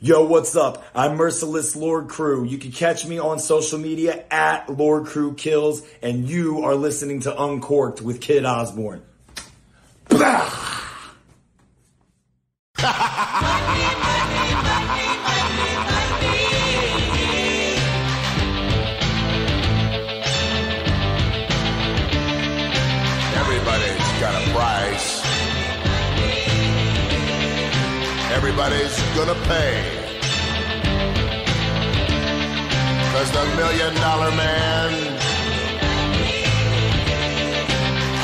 Yo, what's up? I'm Merciless Lord Crew. You can catch me on social media at Lord Crew Kills, and you are listening to Uncorked with Kid Osborne. Everybody's got a price. Everybody's gonna pay. 'Cause the $1 Million Man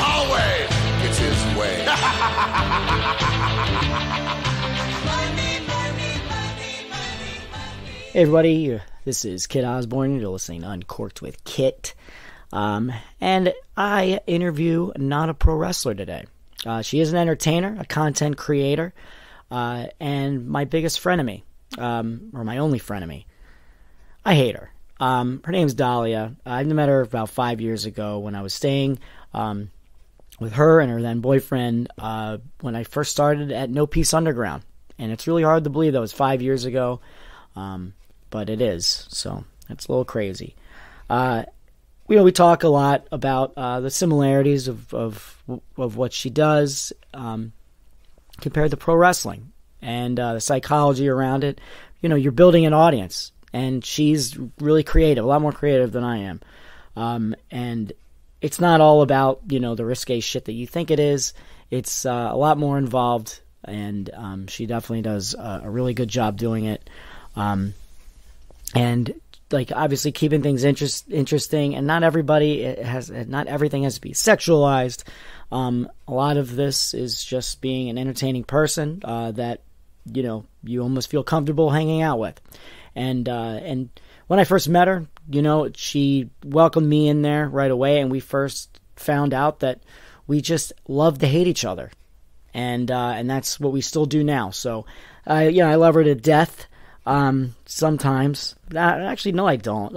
always gets his way. Hey everybody, this is Kid Osborne. You're listening to Uncorked with Kit. And I interview not a pro wrestler today. She is an entertainer, a content creator, and my biggest frenemy, or my only frenemy. I hate her. Her name's Dahlia. I met her about 5 years ago when I was staying with her and her then boyfriend when I first started at No Peace Underground. And it's really hard to believe that was 5 years ago, but it is. So it's a little crazy. We talk a lot about the similarities of what she does compared to pro wrestling and the psychology around it. You know, you're building an audience, and she's really creative, a lot more creative than I am. And it's not all about, the risque shit that you think it is. It's a lot more involved, and she definitely does a really good job doing it. And obviously keeping things interesting, and not everything has to be sexualized. A lot of this is just being an entertaining person that you almost feel comfortable hanging out with. And when I first met her, she welcomed me in there right away, and we first found out that we just love to hate each other, and that's what we still do now. So I love her to death. Sometimes. Actually, no, I don't.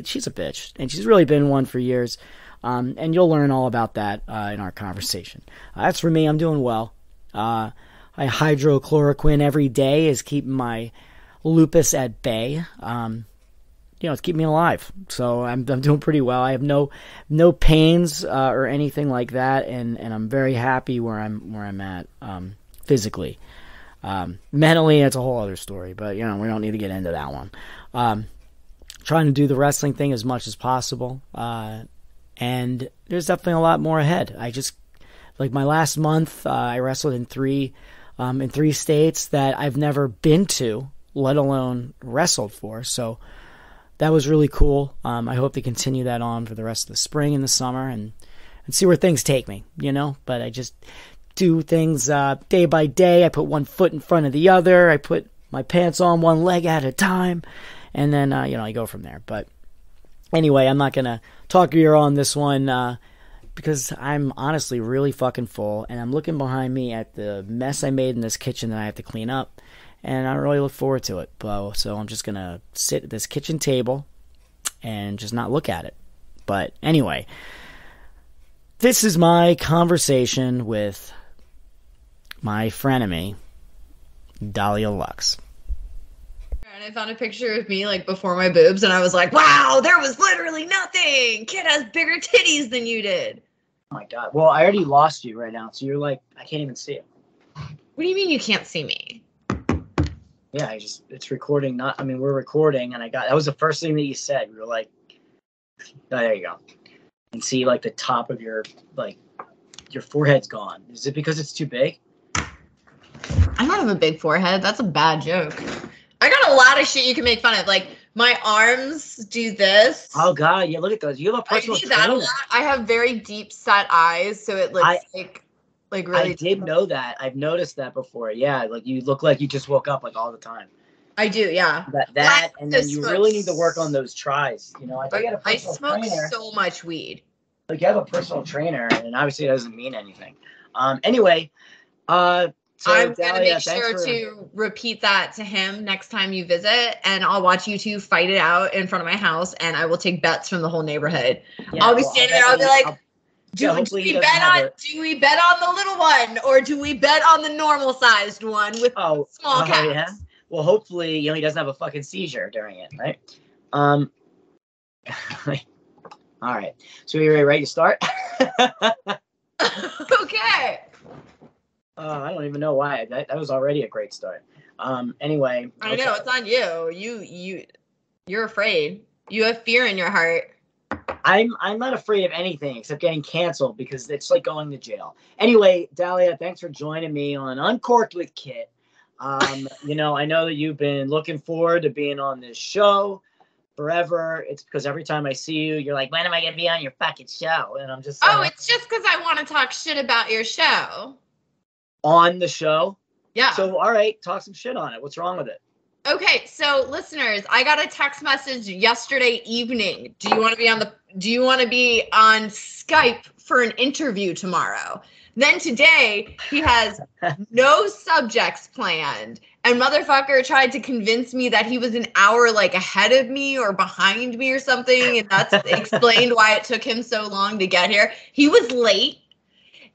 She's a bitch, and she's really been one for years. And you'll learn all about that in our conversation. That's for me. I'm doing well. I hydrochloroquine every day is keeping my lupus at bay. It's keeping me alive. So I'm doing pretty well. I have no pains or anything like that, and I'm very happy where I'm at physically. Mentally, it's a whole other story, but we don't need to get into that one. Trying to do the wrestling thing as much as possible, and there's definitely a lot more ahead. I just, my last month, I wrestled in three states that I've never been to, let alone wrestled for, so that was really cool. I hope to continue that on for the rest of the spring and the summer, and see where things take me, but I just do things day by day. I put one foot in front of the other. I put my pants on one leg at a time, and then I go from there. But anyway, I'm not gonna talk your ear on this one because I'm honestly really fucking full, and I'm looking behind me at the mess I made in this kitchen that I have to clean up, and I really look forward to it. So I'm just gonna sit at this kitchen table and just not look at it. But anyway, this is my conversation with my frenemy, Dahlia Lux. And I found a picture of me before my boobs, and I was like, wow, there was literally nothing. Kid has bigger titties than you did. Oh my God. Well, I already lost you right now, so you're I can't even see it. What do you mean you can't see me? Yeah, it's recording. We're recording, and that was the first thing that you said. We were like, oh, there you go. And see the top of your forehead's gone. Is it because it's too big? I don't have a big forehead. That's a bad joke. I got a lot of shit you can make fun of. My arms do this. Oh God, yeah, look at those. You have a personal trainer. That a lot. I have very deep set eyes, so it looks really. I did know that. I've noticed that before. Yeah, you look like you just woke up all the time. I do, yeah. That and then you really need to work on those tries. I smoke so much weed. You have a personal trainer, and obviously it doesn't mean anything. Anyway, so I'm going to make sure to repeat that to him next time you visit, and I'll watch you two fight it out in front of my house, and I will take bets from the whole neighborhood. Yeah, I'll be standing there, I'll be like, do we bet on the little one, or do we bet on the normal sized one with small cats? Yeah. Well, hopefully, he doesn't have a fucking seizure during it, right? All right. So you ready to start? Okay. I don't even know why. That was already a great start. Anyway. I know, it's on you. You're afraid. You have fear in your heart. I'm not afraid of anything except getting canceled because it's like going to jail. Anyway, Dahlia, thanks for joining me on Uncorked with Kit. I know that you've been looking forward to being on this show forever. It's because every time I see you, you're like, when am I going to be on your fucking show? And I'm just it's just because I want to talk shit about your show. On the show? Yeah. So, all right, talk some shit on it. What's wrong with it? Okay, so listeners, I got a text message yesterday evening. Do you want to be on Skype for an interview tomorrow? Then today he has no subjects planned, and motherfucker tried to convince me that he was an hour like ahead of me or behind me or something, and that's explained why it took him so long to get here. He was late,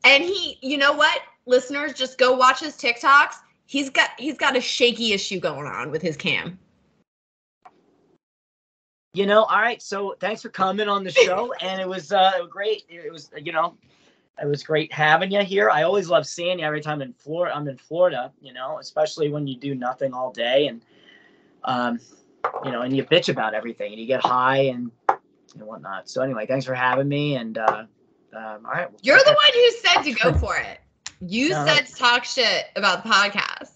and you know what? Listeners, just go watch his TikToks. He's got a shaky issue going on with his cam. All right. So thanks for coming on the show, and it was great. It was it was great having you here. I always love seeing you every time I'm in Florida. Especially when you do nothing all day, and and you bitch about everything, and you get high and whatnot. So anyway, thanks for having me, and all right. You're the one who said to go for it. You said to talk shit about the podcast.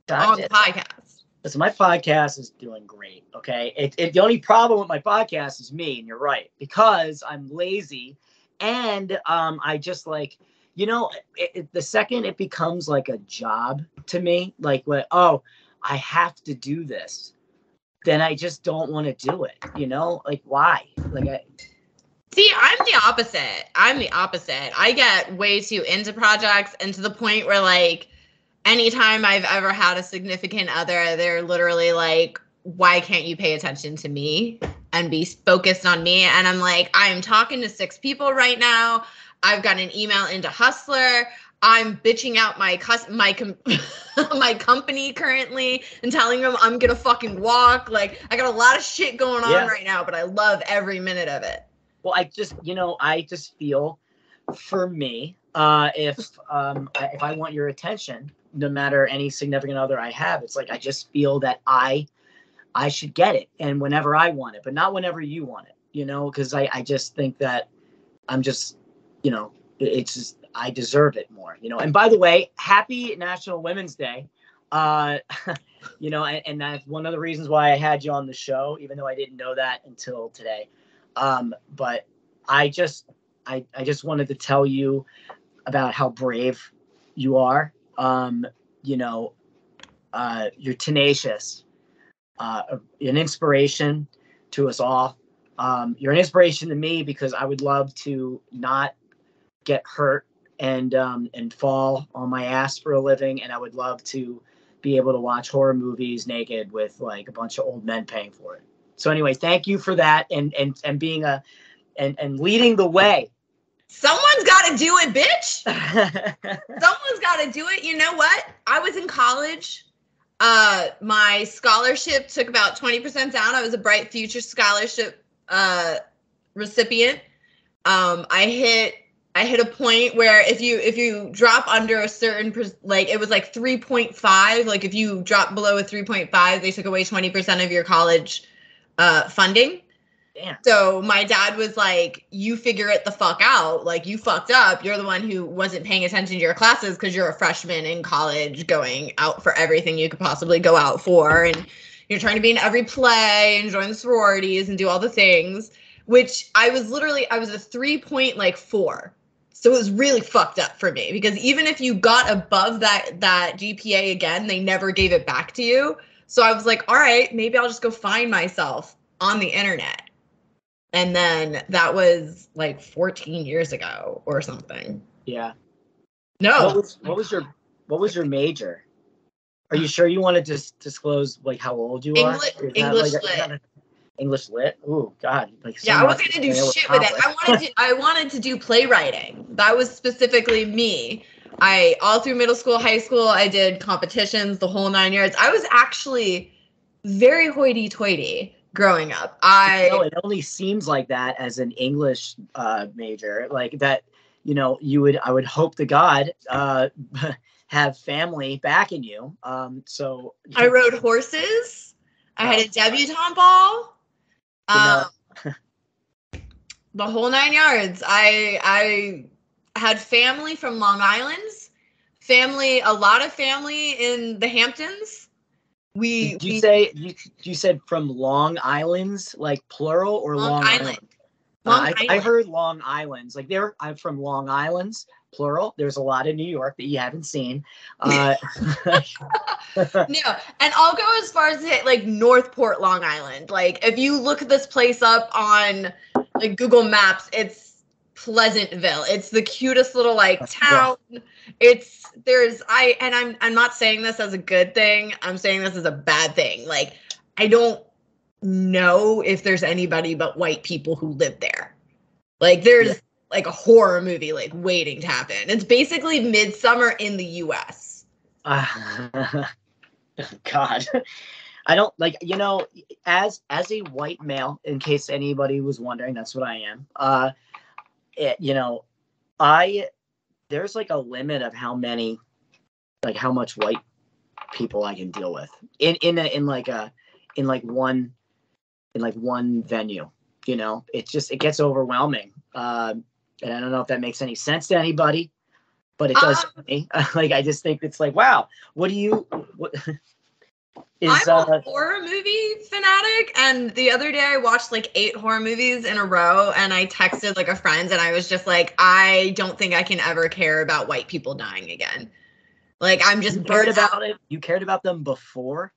On the podcast. Listen, my podcast is doing great, okay? The only problem with my podcast is me, and you're right, because I'm lazy, and I just like, the second it becomes like a job to me, like, I have to do this, then I just don't want to do it, Like, why? See, I'm the opposite. I get way too into projects, and to the point where, like, anytime I've ever had a significant other, they're literally like, why can't you pay attention to me and be focused on me? And I'm like, I am talking to 6 people right now. I've got an email into Hustler. I'm bitching out my company currently and telling them I'm going to fucking walk. Like, I got a lot of shit going on right now, but I love every minute of it. Well, I just feel, for me, if I want your attention, no matter any significant other I have, it's like I just feel that I should get it, and whenever I want it, but not whenever you want it, because I just think that I'm just, it's just, I deserve it more, And by the way, happy National Women's Day. And that's one of the reasons why I had you on the show, even though I didn't know that until today. But I just wanted to tell you about how brave you are. You're tenacious, an inspiration to us all. You're an inspiration to me because I would love to not get hurt and fall on my ass for a living. And I would love to be able to watch horror movies naked with like a bunch of old men paying for it. So anyway, thank you for that. And being and leading the way. Someone's got to do it, bitch. Someone's got to do it. You know what? I was in college. My scholarship took about 20% down. I was a Bright Future Scholarship recipient. I hit a point where if you drop under a certain, like it was like 3.5, like if you drop below a 3.5, they took away 20% of your college funding. Damn. So my dad was like, you figure it the fuck out. Like, you fucked up. You're the one who wasn't paying attention to your classes because you're a freshman in college going out for everything you could possibly go out for. And you're trying to be in every play and join the sororities and do all the things, which I was a 3.4. So it was really fucked up for me because even if you got above that GPA again, they never gave it back to you. So I was like, all right, maybe I'll just go find myself on the internet. And then that was like 14 years ago or something. Yeah. No. What was your major? Are you sure you want to just disclose like how old you are? English lit. English lit? Ooh, God. Yeah, I wasn't gonna do shit with it. I wanted to do playwriting. That was specifically me. I all through middle school, high school, I did competitions, the whole 9 yards. I was actually very hoity-toity growing up. It only seems like that as an English major, like that. I would hope to God have family backing you. So I rode horses. I had a debutante ball. The whole 9 yards. I had family from Long Island, a lot of family in the Hamptons. You said from Long Islands, like plural, or Long Island? I heard Long Islands. I'm from Long Islands, plural. There's a lot in New York that you haven't seen. No, and I'll go as far as to say, like, Northport, Long Island. Like, if you look this place up on like Google Maps, it's Pleasantville. It's the cutest little town. I'm not saying this as a good thing. I'm saying this as a bad thing. Like, I don't know if there's anybody but white people who live there. Like, there's like a horror movie like waiting to happen. It's basically Midsummer in the US. God. I don't as a white male, in case anybody was wondering, that's what I am. There's like a limit of how much white people I can deal with in one venue. It gets overwhelming. And I don't know if that makes any sense to anybody, but it does to me. I just think it's like, wow, I'm a horror movie fanatic, and the other day I watched like 8 horror movies in a row, and I texted like a friend, and I was just like, I don't think I can ever care about white people dying again. Like, I'm just cared about it. You cared about them before?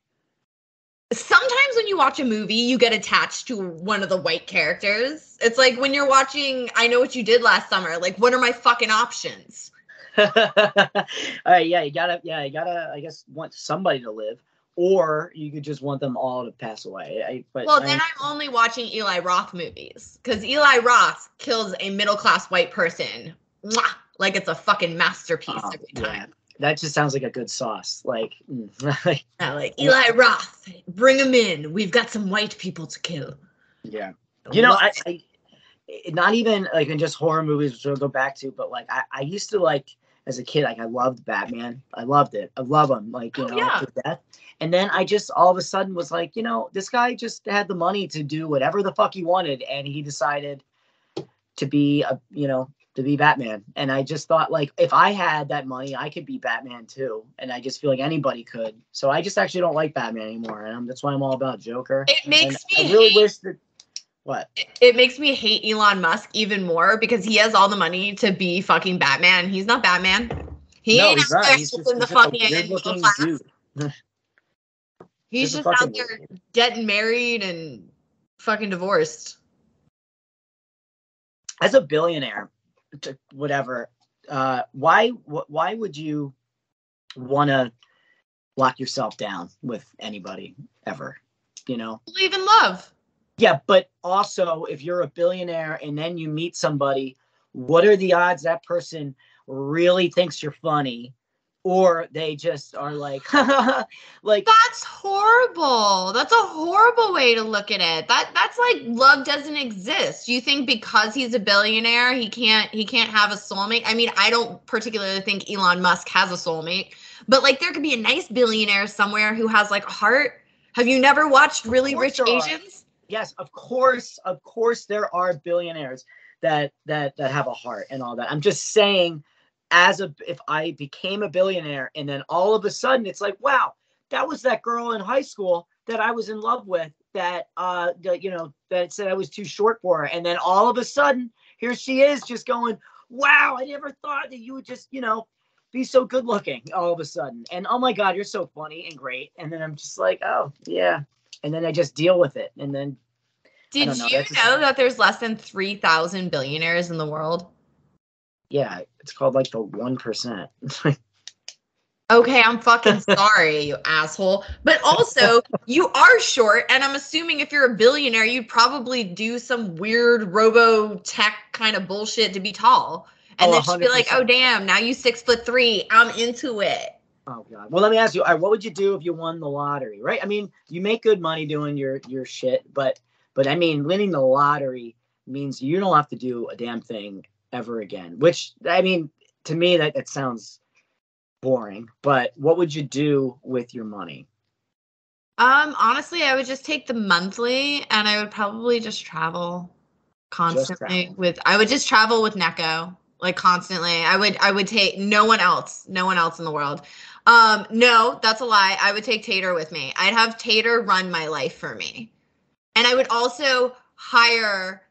Sometimes when you watch a movie, you get attached to one of the white characters. It's like when you're watching I Know What You Did Last Summer. Like, what are my fucking options? All right, you gotta, I guess, want somebody to live. Or you could just want them all to pass away. I'm only watching Eli Roth movies. Because Eli Roth kills a middle-class white person. Mwah, like it's a fucking masterpiece every time. Yeah. That just sounds like a good sauce. Like Eli Roth, bring him in. We've got some white people to kill. Yeah. I not even like in just horror movies, which we'll go back to, but like I used to like as a kid, like I loved Batman. I loved it. I love him, to death. And then I just all of a sudden was like, this guy just had the money to do whatever the fuck he wanted, and he decided to be Batman. And I just thought, like, if I had that money, I could be Batman too. And I just feel like anybody could. So I just actually don't like Batman anymore, and that's why I'm all about Joker. It makes me. I really wish that. What? It makes me hate Elon Musk even more because he has all the money to be fucking Batman. He's not Batman. He's just in the fucking middle class. Dude. He's just out there getting married and fucking divorced. As a billionaire, whatever, why would you want to lock yourself down with anybody ever? Believe in love. Yeah, but also if you're a billionaire and then you meet somebody, what are the odds that person really thinks you're funny? Or they just are like, like, that's horrible. That's a horrible way to look at it. That's like love doesn't exist. You think because he's a billionaire, he can't have a soulmate? I mean, I don't particularly think Elon Musk has a soulmate, but like there could be a nice billionaire somewhere who has like a heart. Have you never watched Really Rich Asians? Yes, of course there are billionaires that have a heart and all that. I'm just saying, if I became a billionaire and then all of a sudden it's like, wow, that was that girl in high school that I was in love with that said I was too short for her. And then all of a sudden here she is just going, wow, I never thought that you would just, be so good looking all of a sudden. And oh my God, you're so funny and great. And then I'm just like, oh yeah. And then I just deal with it. And then Did you know that there's less than 3,000 billionaires in the world? Yeah, it's called like the 1%. Okay, I'm fucking sorry, you asshole. But also, you are short, and I'm assuming if you're a billionaire, you'd probably do some weird robo-tech kind of bullshit to be tall. And then she'd be 100%. like, oh, damn, now you 6'3". I'm into it. Oh God. Well, let me ask you, all right, what would you do if you won the lottery, right? I mean, you make good money doing your shit, but I mean, winning the lottery means you don't have to do a damn thing ever again, which, I mean, to me, that sounds boring, but what would you do with your money? Honestly, I would just take the monthly and I would probably just travel constantly I would just travel with Neko, like constantly. I would take no one else in the world. No, that's a lie. I would take Tater with me. I'd have Tater run my life for me. And I would also hire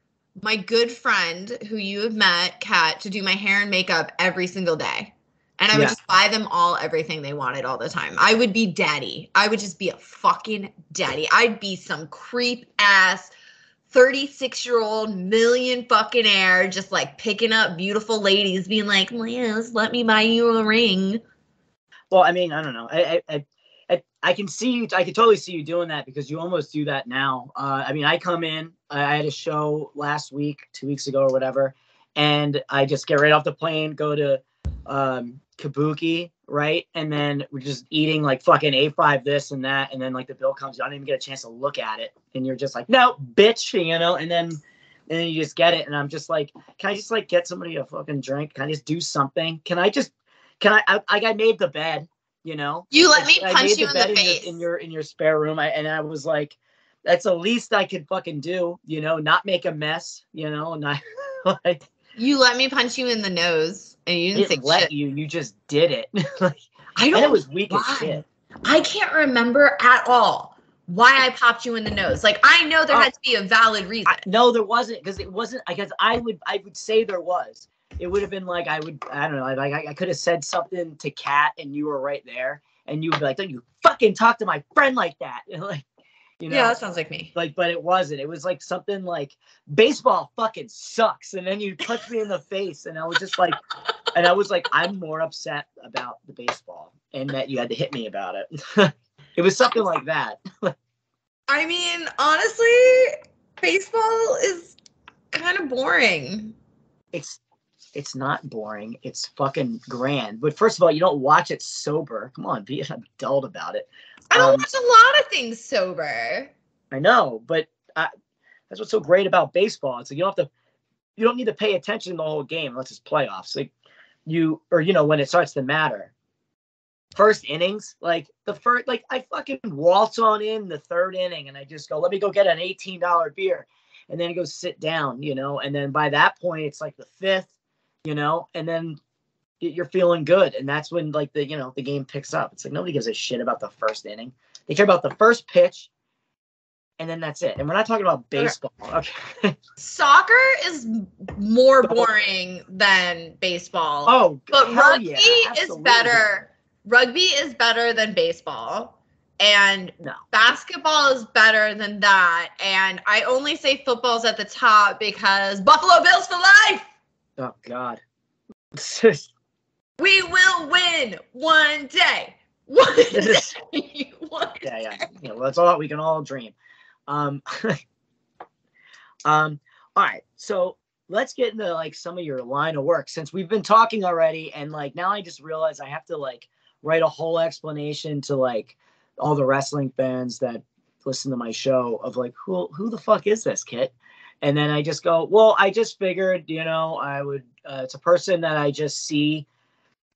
my good friend who you have met, Kat, to do my hair and makeup every single day. And I would just buy them all everything they wanted all the time. I would be daddy. I would just be a fucking daddy. I'd be some creep ass 36-year-old million fucking air, just like picking up beautiful ladies, being like, Liz, let me buy you a ring. Well, I mean, I don't know. I can see you. I can totally see you doing that because you almost do that now. I mean, I come in. I had a show last week, 2 weeks ago or whatever, and I just get right off the plane, go to Kabuki, right? And then we're just eating like fucking A5 this and that, and then like the bill comes, I don't even get a chance to look at it, and you're just like, no, bitch, you know, and then you just get it, and I'm just like, can I just like get somebody a fucking drink? Can I just do something? I made the bed, you know? You let me punch you in the face in your spare room, and I was like, that's the least I could fucking do, you know, not make a mess, you know, and I like. You let me punch you in the nose, and you didn't say shit. You just did it. I don't know. And it was weak as shit. I can't remember at all why I popped you in the nose. Like, I know there had to be a valid reason. No, there wasn't, because it wasn't. Because I would say there was. It would have been like I don't know. Like I could have said something to Kat, and you were right there, and you would be like, "Don't you fucking talk to my friend like that?" Like, you know. Yeah, that sounds like me. Like, but it wasn't. It was like something like baseball fucking sucks, and then you punched me in the face, and I was just like, I'm more upset about the baseball, and that you had to hit me about it. It was something like that. I mean, honestly, baseball is kind of boring. It's not boring. It's fucking grand. But first of all, you don't watch it sober. Come on, be adult about it. I don't watch a lot of things sober. I know, but that's what's so great about baseball. It's like you don't need to pay attention the whole game unless it's playoffs. Like when it starts to matter. First innings, like I fucking waltz on in the third inning, and I just go, let me go get an $18 beer, and then I go sit down, you know, and then by that point it's like the fifth, you know, and then you're feeling good, and that's when like the game picks up. It's like nobody gives a shit about the first inning. They care about the first pitch, and then that's it. And we're not talking about baseball. Okay. Soccer is more boring than baseball. Oh, but rugby is better. Rugby is better than baseball. And basketball is better than that. And I only say football's at the top because Buffalo Bills for life. Oh God. We will win one day. One day. Yeah. Well, that's all we can all dream. All right. So let's get into like some of your line of work, since we've been talking already, and like now I just realized I have to like write a whole explanation to like all the wrestling fans that listen to my show of like who the fuck is this Kit? And then I just go, well, I just figured, you know, I would it's a person that I just see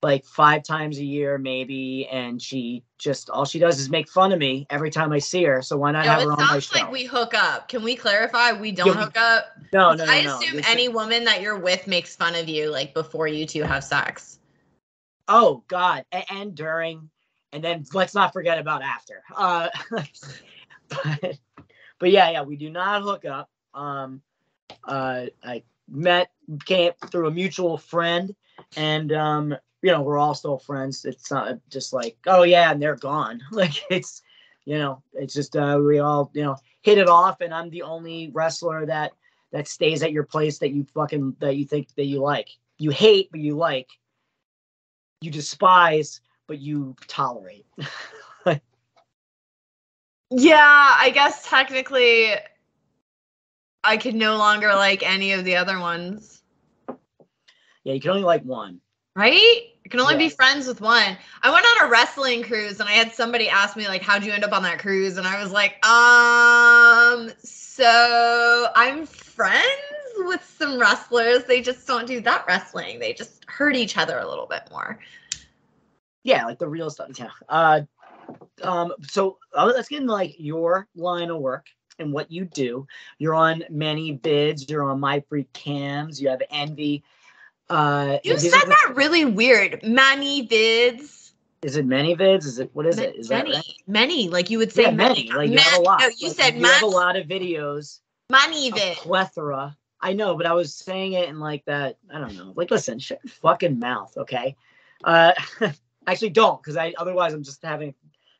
like 5 times a year maybe, and all she does is make fun of me every time I see her, so why not have her on my show? It sounds like we hook up. Can we clarify we don't hook up? No. I assume any woman that you're with makes fun of you like before you two have sex. Oh God, and during, and then let's not forget about after. But yeah, we do not hook up. I came through a mutual friend, and we're all still friends. It's not just like, oh yeah, and they're gone. Like it's just we all hit it off, and I'm the only wrestler that stays at your place that you think that you like. You hate, but you like. You despise, but you tolerate. Yeah, I guess technically I could no longer like any of the other ones. Yeah, you can only like one. Right? You can only be friends with one. I went on a wrestling cruise and I had somebody ask me, like, how'd you end up on that cruise? And I was like, so I'm friends with some wrestlers. They just don't do that wrestling. They just hurt each other a little bit more. Yeah, like the real stuff. Yeah. So let's get into like your line of work and what you do. You're on many bids. You're on My Free Cams. You have Envy. You said that really weird. Many vids. Is it many vids? Is it what is it? Is many, that right? Many. Like you would say many. Like you have a lot. No, you like, said you have a lot of videos. Many vid. Plethora. I know, but I was saying it in like that. I don't know. Like, listen, shut your fucking mouth, okay? Actually, don't, because otherwise I'm just having a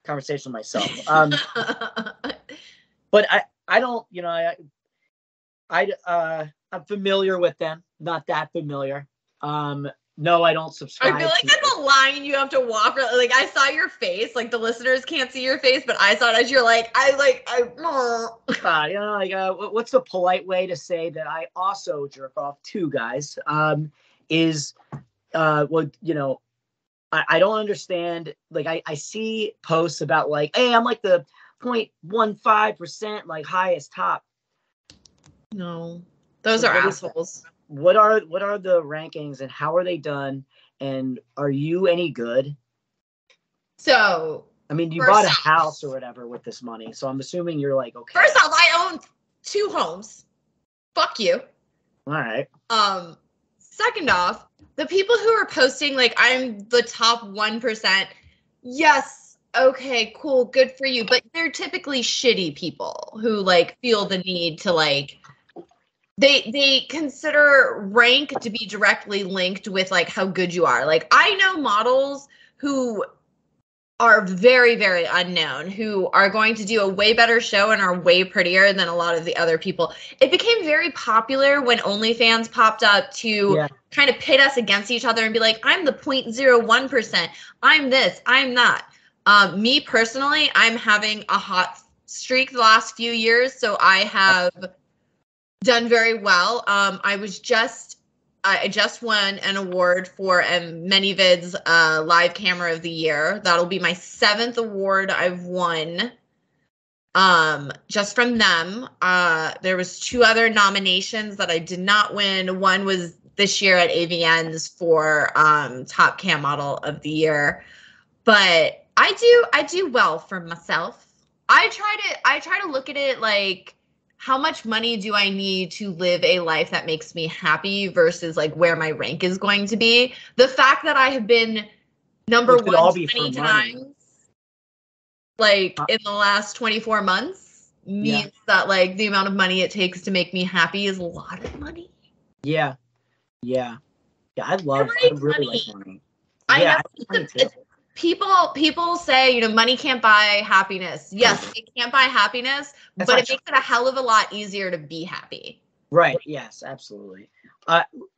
conversation with myself. But I don't. You know, I'm familiar with them. Not that familiar. No, I don't subscribe. I feel like that's a line you have to walk. Like I saw your face. Like the listeners can't see your face, but I saw it as you're like, you know, like what's the polite way to say that I also jerk off too, guys? Is well, you know, I don't understand. Like I see posts about like, hey, I'm like the 0.15% like highest top. No, those are assholes. What are the rankings and how are they done? And are you any good? So, I mean, you bought a house or whatever with this money, so I'm assuming you're like, okay. First off, I own 2 homes. Fuck you. All right. Second off, the people who are posting like I'm the top 1%. Yes. Okay, cool. Good for you. But they're typically shitty people who like feel the need to like they consider rank to be directly linked with like how good you are. Like I know models who are very, very unknown, who are going to do a way better show and are way prettier than a lot of the other people. It became very popular when OnlyFans popped up to kind of pit us against each other and be like, I'm the 0.01%. I'm this, I'm that. Me personally, I'm having a hot streak the last few years. So I have done very well. I just won an award for ManyVid's Live Camera of the Year. That'll be my 7th award I've won. Just from them. There was 2 other nominations that I did not win. One was this year at AVN's for Top Cam Model of the Year. But I do well for myself. I try to look at it like, how much money do I need to live a life that makes me happy versus like where my rank is going to be? The fact that I have been number 1 20 times, like in the last 24 months means that like the amount of money it takes to make me happy is a lot of money. Yeah. I really like money. I know. People say, you know, money can't buy happiness. Yes, it can't buy happiness, but it makes it a hell of a lot easier to be happy. Right. Yes, absolutely.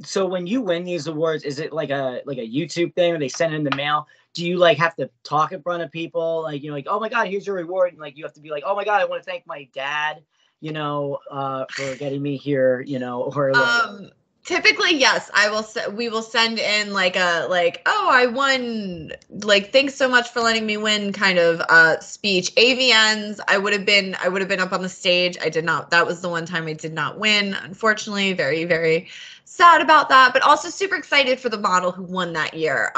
So when you win these awards, is it like a YouTube thing, or they send it in the mail? Do you like have to talk in front of people? Like, you know, like, oh my God, here's your reward. And like, you have to be like, oh my God, I want to thank my dad, you know, for getting me here, you know, or like, typically, yes, we will send in like oh, I won, like, thanks so much for letting me win kind of speech. AVNs, I would have been up on the stage. I did not. That was the one time I did not win, unfortunately. Very, very sad about that, but also super excited for the model who won that year.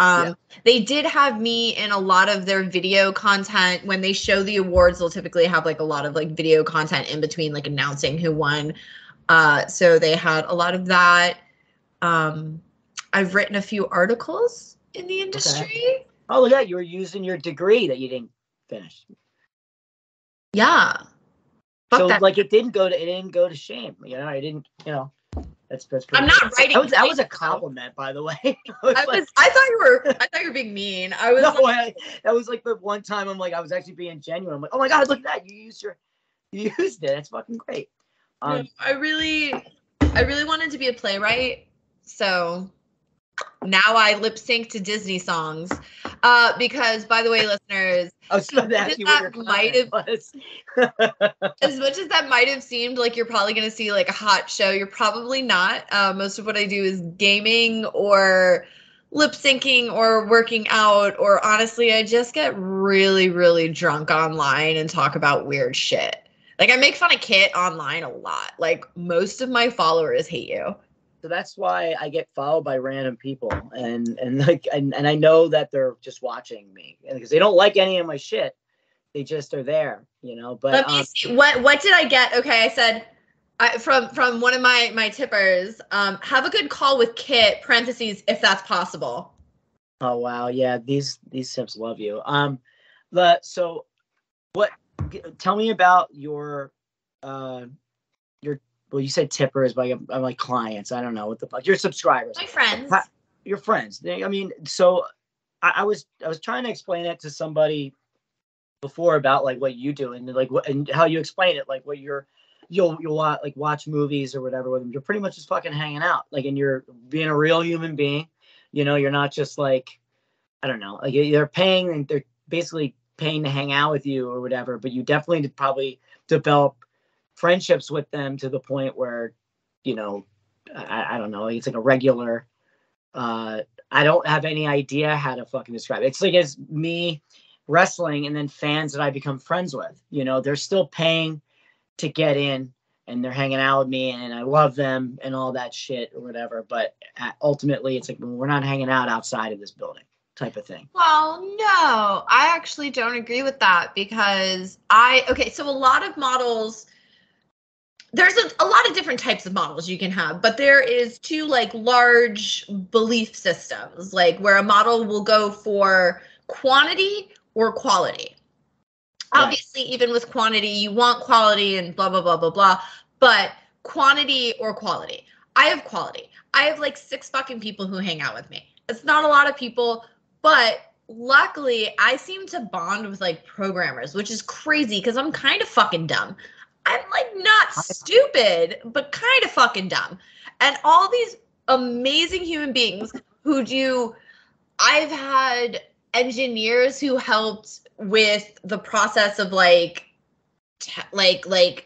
They did have me in a lot of their video content. When they show the awards, they'll typically have like a lot of like video content in between, like announcing who won. So they had a lot of that. I've written a few articles in the industry. Okay. Oh, look at that. You were using your degree that you didn't finish. Yeah. So like it didn't go to shame. You know, I didn't, you know, that's pretty I'm not writing. That was a compliment, by the way. I thought you were being mean. That was like the one time I'm like, I was actually being genuine. I'm like, oh my God, look at that. You used it. That's fucking great. No, I really wanted to be a playwright. So now I lip sync to Disney songs. Because, by the way, listeners, I was about to ask you what your content was. As much as that might have seemed like you're probably going to see like a hot show, you're probably not. Most of what I do is gaming or lip syncing or working out, or honestly, I just get really, really drunk online and talk about weird shit. Like, I make fun of Kit online a lot. Like, most of my followers hate you. So that's why I get followed by random people, and I know that they're just watching me because they don't like any of my shit. They just are there, you know. But let me see. What did I get? Okay, I said from one of my tippers. Have a good call with Kit. Parentheses if that's possible. Oh wow, yeah. These simps love you. So what? Tell me about your well, you said tippers, but I'm like clients. I don't know what the fuck. Your subscribers. My friends. Your friends. I mean, so I was trying to explain it to somebody before about like what you do and like what and how you explain it, like what you'll watch movies or whatever with them. You're pretty much just fucking hanging out, like, and you're being a real human being. You know, you're not just like, I don't know, like they're paying and they're basically paying to hang out with you or whatever. But you definitely did probably develop friendships with them to the point where, you know, I don't know, it's like a regular, I don't have any idea how to fucking describe it. It's like it's me wrestling and then fans that I become friends with, you know, they're still paying to get in and they're hanging out with me and I love them and all that shit or whatever. But ultimately it's like, we're not hanging out outside of this building type of thing. Well, no, I actually don't agree with that because so a lot of models, there's a lot of different types of models you can have, but there is two like large belief systems, like where a model will go for quantity or quality. Right. Obviously, even with quantity, you want quality and blah, blah, blah, blah, blah, but quantity or quality. I have quality. I have like 6 fucking people who hang out with me. It's not a lot of people, but luckily I seem to bond with like programmers, which is crazy because I'm kind of fucking dumb. I'm like not stupid, but kind of fucking dumb. And all these amazing human beings I've had engineers who helped with the process of like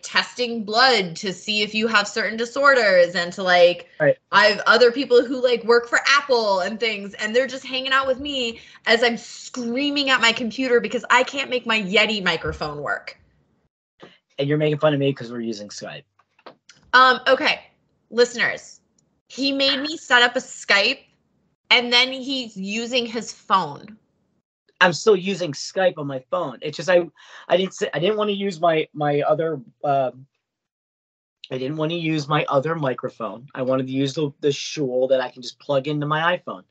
testing blood to see if you have certain disorders and to like, right. I have other people who like work for Apple and things, and they're just hanging out with me as I'm screaming at my computer because I can't make my Yeti microphone work. And you're making fun of me because we're using Skype. Okay, listeners, he made me set up a Skype, and then he's using his phone. I'm still using Skype on my phone. It's just I didn't want to use my other I didn't want to use my other microphone. I wanted to use the Shure that I can just plug into my iPhone.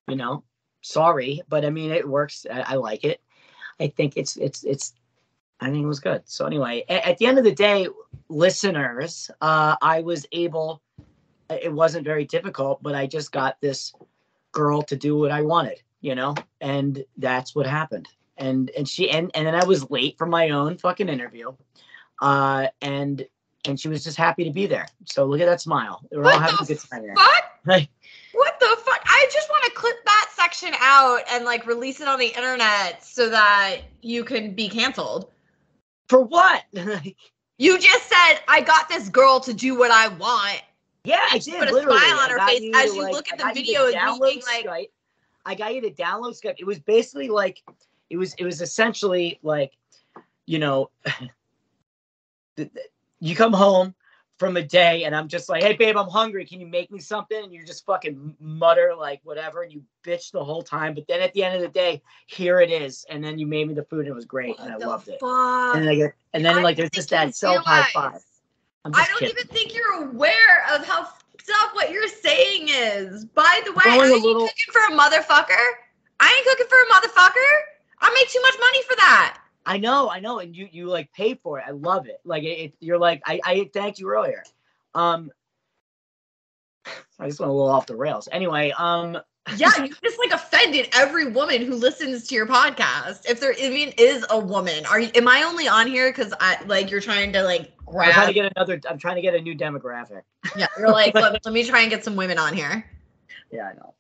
You know, sorry, but I mean it works. I like it. I think I think it was good. So anyway, at the end of the day, listeners, I was able, it wasn't very difficult, but I just got this girl to do what I wanted, you know, and that's what happened. And then I was late for my own fucking interview. And she was just happy to be there. So look at that smile. We're all having a good time here. What the fuck? I just want to clip that section out and like release it on the internet so that you can be canceled. For what? You just said, I got this girl to do what I want. Yeah, I did. Put a smile on her face as you look at the video and being like, Skype. I got you to download Skype. It was basically like, it was essentially like, you know, you come home from a day and I'm just like, hey babe, I'm hungry. Can you make me something? And you just fucking mutter like whatever. And you bitch the whole time. But then at the end of the day, here it is. And then you made me the food and it was great. And I loved it. And then like, there's just that self high five. I don't even think you're aware of how fucked up what you're saying is. By the way, I ain't cooking for a motherfucker. I ain't cooking for a motherfucker. I make too much money for that. I know, and you like pay for it. I love it. Like you're like I thanked you earlier. I just went a little off the rails. Anyway, yeah, you just like offended every woman who listens to your podcast. If there even is a woman, am I only on here because you're trying to like grab? I'm trying to get a new demographic. Yeah, you're like let me try and get some women on here. Yeah, I know.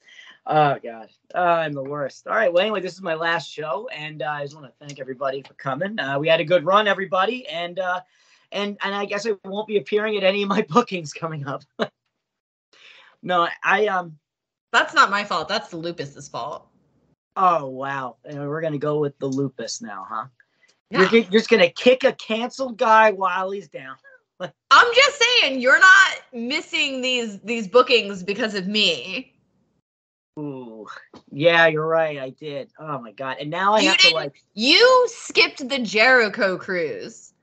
Oh God, I'm the worst. All right. Well, anyway, this is my last show, and I just want to thank everybody for coming. We had a good run, everybody, and I guess I won't be appearing at any of my bookings coming up. No, That's not my fault. That's the Lupus's fault. Oh wow, and we're gonna go with the Lupus now, huh? Yeah. You're just gonna kick a canceled guy while he's down. I'm just saying, you're not missing these bookings because of me. Ooh, yeah, you're right. I did. Oh my God, and now I have to like. You skipped the Jericho cruise.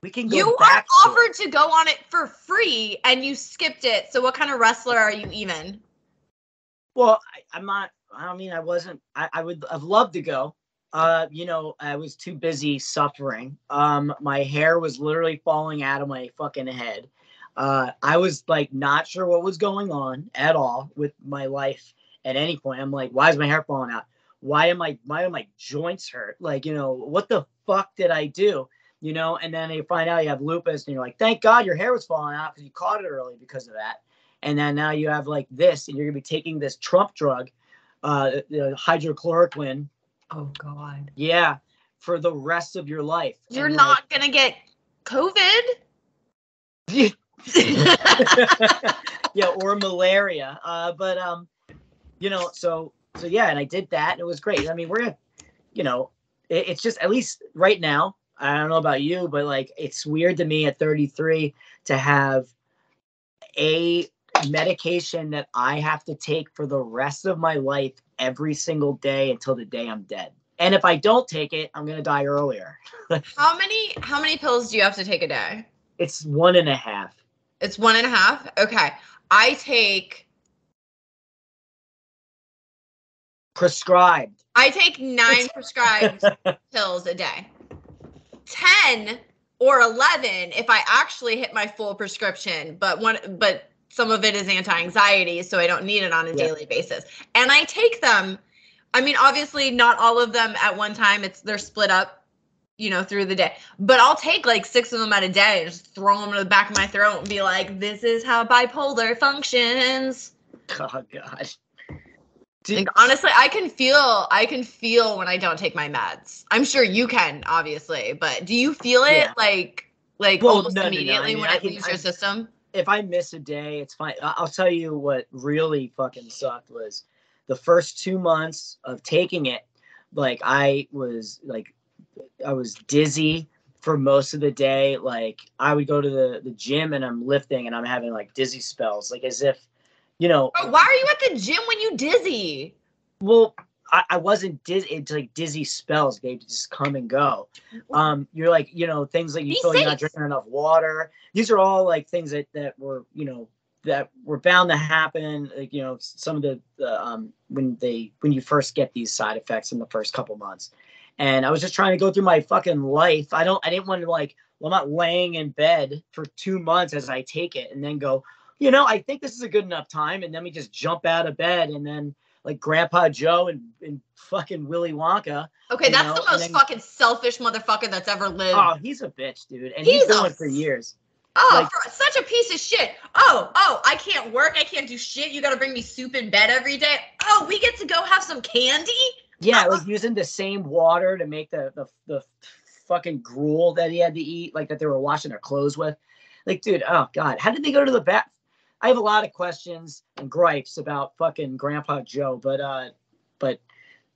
We can go. You back are offered to go on it for free, and you skipped it. So, what kind of wrestler are you even? Well, I'm not. I mean, I wasn't. I would have loved to go. You know, I was too busy suffering. My hair was literally falling out of my fucking head. I was like not sure what was going on at all with my life at any point. I'm like, why is my hair falling out? Why do my joints hurt? Like, you know, what the fuck did I do? You know, and then you find out you have lupus and you're like, thank God your hair was falling out because you caught it early because of that. And then now you have like this, and you're gonna be taking this Trump drug, hydrochloroquine. Oh God. Yeah, for the rest of your life. You're not gonna get COVID. Yeah, or malaria. But you know, so yeah, and I did that, and it was great. I mean, we're gonna, you know, it's just, at least right now, I don't know about you, but like, it's weird to me at 33 to have a medication that I have to take for the rest of my life every single day until the day I'm dead. And if I don't take it, I'm gonna die earlier. How many pills do you have to take a day? It's 1.5. It's 1.5? Okay. I take Prescribed. I take 9 prescribed pills a day. 10 or 11 if I actually hit my full prescription, but some of it is anti-anxiety, so I don't need it on a daily basis. And I take them, I mean, obviously not all of them at one time. They're split up, you know, through the day. But I'll take like 6 of them at a day and just throw them in the back of my throat and be like, this is how bipolar functions. Oh God. Like, honestly, I can feel when I don't take my meds. I'm sure you can, obviously, but do you feel it like almost immediately when it leaves your system? If I miss a day, it's fine. I'll tell you what really fucking sucked was the first 2 months of taking it. Like, I was dizzy for most of the day. Like, I would go to the gym and I'm lifting and I'm having like dizzy spells, like as if, you know. Oh, why are you at the gym when you dizzy? Well, I wasn't dizzy. It's like dizzy spells. They just come and go. You're like, you know, things like you feel like you're not drinking enough water. These are all like things that were, you know, that were bound to happen. Like, you know, some of the when you first get these side effects in the first couple months. And I was just trying to go through my fucking life. I didn't want to like, well, I'm not laying in bed for 2 months as I take it and then go, you know, I think this is a good enough time. And then we just jump out of bed and then like Grandpa Joe and fucking Willy Wonka. Okay, that's the most fucking selfish motherfucker that's ever lived. Oh, he's a bitch, dude. And he's going for years. Oh, like, such a piece of shit. Oh, I can't work. I can't do shit. You got to bring me soup in bed every day. Oh, we get to go have some candy? Yeah, like using the same water to make the fucking gruel that he had to eat, like that they were washing their clothes with. Like, dude, oh, God. How did they go to the bath? I have a lot of questions and gripes about fucking Grandpa Joe, but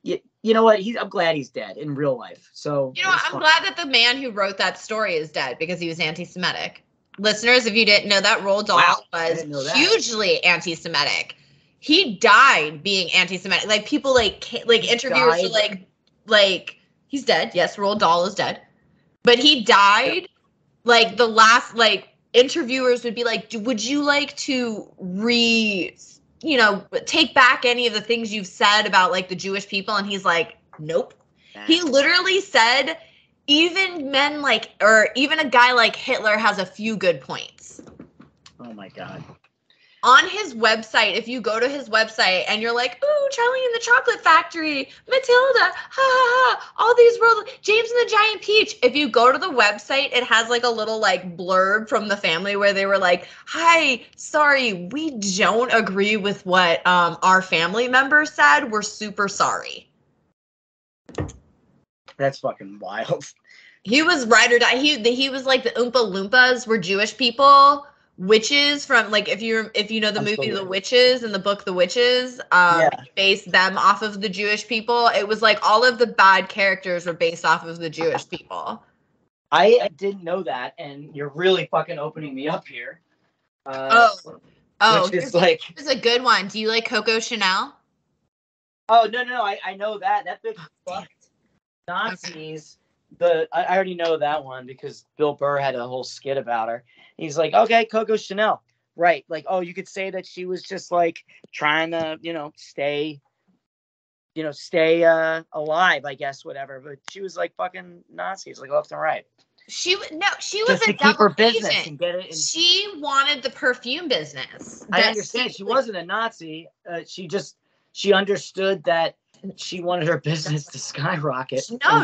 you know what? I'm glad he's dead in real life. So you know what? I'm glad that the man who wrote that story is dead because he was anti-Semitic. Listeners, if you didn't know that, Roald Dahl was hugely anti-Semitic. He died being anti-Semitic. Like people like interviewers are like he's dead. Yes, Roald Dahl is dead, but he died. Like the last interviewers would be like, would you like to take back any of the things you've said about like the Jewish people? And he's like, nope. He literally said, even a guy like Hitler has a few good points. Oh my God. On his website, if you go to his website and you're like, ooh, Charlie and the Chocolate Factory, Matilda, ha ha ha, all these worlds, James and the Giant Peach. If you go to the website, it has like a little like blurb from the family where they were like, hi, sorry, we don't agree with what our family member said. We're super sorry. That's fucking wild. He was ride or die. He was like the Oompa Loompas were Jewish people. Witches from like if you know the movie The Witches and the book The Witches, based them off of the Jewish people. It was like all of the bad characters were based off of the Jewish people. I didn't know that, and you're really fucking opening me up here. Which is like, here's a good one. Do you like Coco Chanel? Oh no, I know that bitch fucked Nazis. I already know that one because Bill Burr had a whole skit about her. He's like, okay, Coco Chanel, right? Like, oh, you could say that she was just like trying to, stay alive, I guess, whatever. But she was like fucking Nazis, like left and right. She was just a to keep her business agent. and get it. She wanted the perfume business. I understand. She wasn't a Nazi. She understood that she wanted her business to skyrocket. No.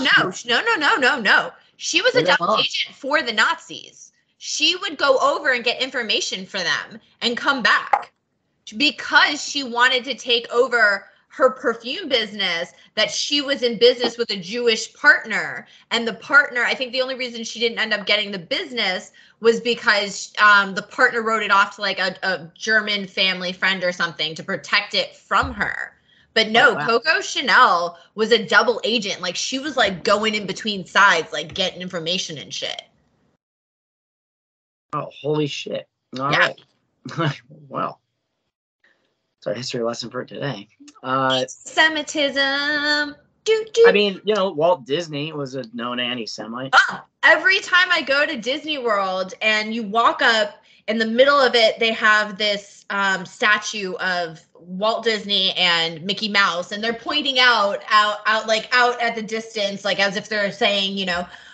She was a double agent for the Nazis. She would go over and get information for them and come back because she wanted to take over her perfume business, that she was in business with a Jewish partner. And the partner, I think the only reason she didn't end up getting the business was because the partner wrote it off to like a German family friend or something to protect it from her. But no, Coco Chanel was a double agent. Like she was like going in between sides, like getting information and shit. Oh, holy shit. All right. Wow. It's our history lesson for today. Semitism. I mean, Walt Disney was a known anti-Semite. Every time I go to Disney World and you walk up, in the middle of it, they have this statue of Walt Disney and Mickey Mouse, and they're pointing out at the distance, like as if they're saying,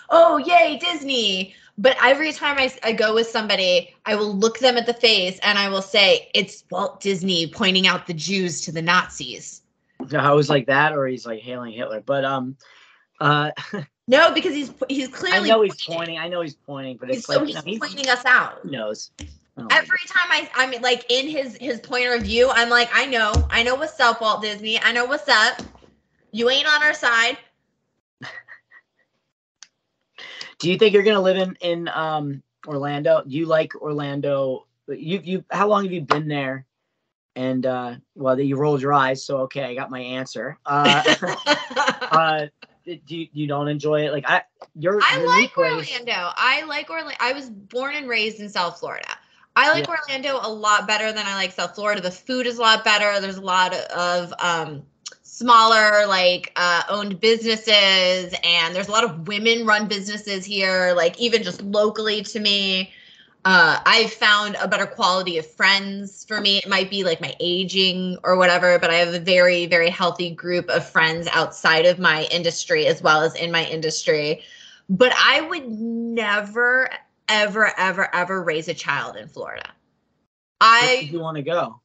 oh, yay, Disney. But every time I go with somebody, I will look them at the face and I will say, it's Walt Disney pointing out the Jews to the Nazis. I was like that, or he's like hailing Hitler. But no, because he's clearly. I know he's pointing, but it's he's pointing us out. Who knows? Every time I'm like in his point of view, I'm like, I know what's up, Walt Disney. I know what's up. You ain't on our side. Do you think you're gonna live in Orlando? Do you like Orlando? You how long have you been there? And you rolled your eyes, so okay, I got my answer. You don't enjoy it? Like I like Orlando. I like Orlando. I was born and raised in South Florida. I like Orlando a lot better than I like South Florida. The food is a lot better. There's a lot of smaller owned businesses, and there's a lot of women run businesses here, like even just locally to me. I've found a better quality of friends for me. It might be like my aging or whatever, but I have a very, very healthy group of friends outside of my industry as well as in my industry. But I would never, ever, ever, ever raise a child in Florida. Where do you want to go?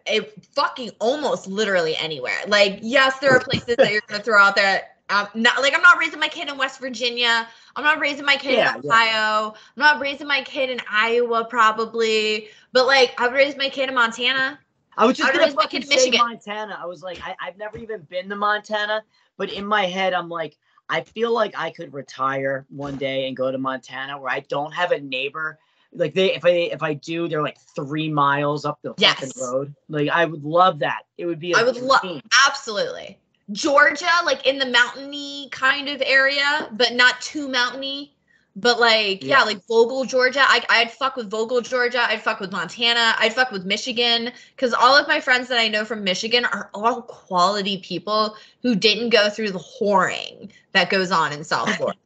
It fucking almost literally anywhere. Like, yes, there are places that you're going to throw out there. I'm not raising my kid in West Virginia. I'm not raising my kid in Ohio. I'm not raising my kid in Iowa, probably. But I would raise my kid in Montana. I was just going to fucking say Michigan. Montana. I was like, I've never even been to Montana, but in my head, I'm like, I feel like I could retire one day and go to Montana where I don't have a neighbor. Like if I do, they're like 3 miles up the fucking road. Like I would love that. It would be. I would love absolutely. Georgia, like in the mountainy kind of area, but not too mountainy. But like Vogel, Georgia. I'd fuck with Vogel, Georgia. I'd fuck with Montana. I'd fuck with Michigan. Because all of my friends that I know from Michigan are all quality people who didn't go through the whoring that goes on in South Florida.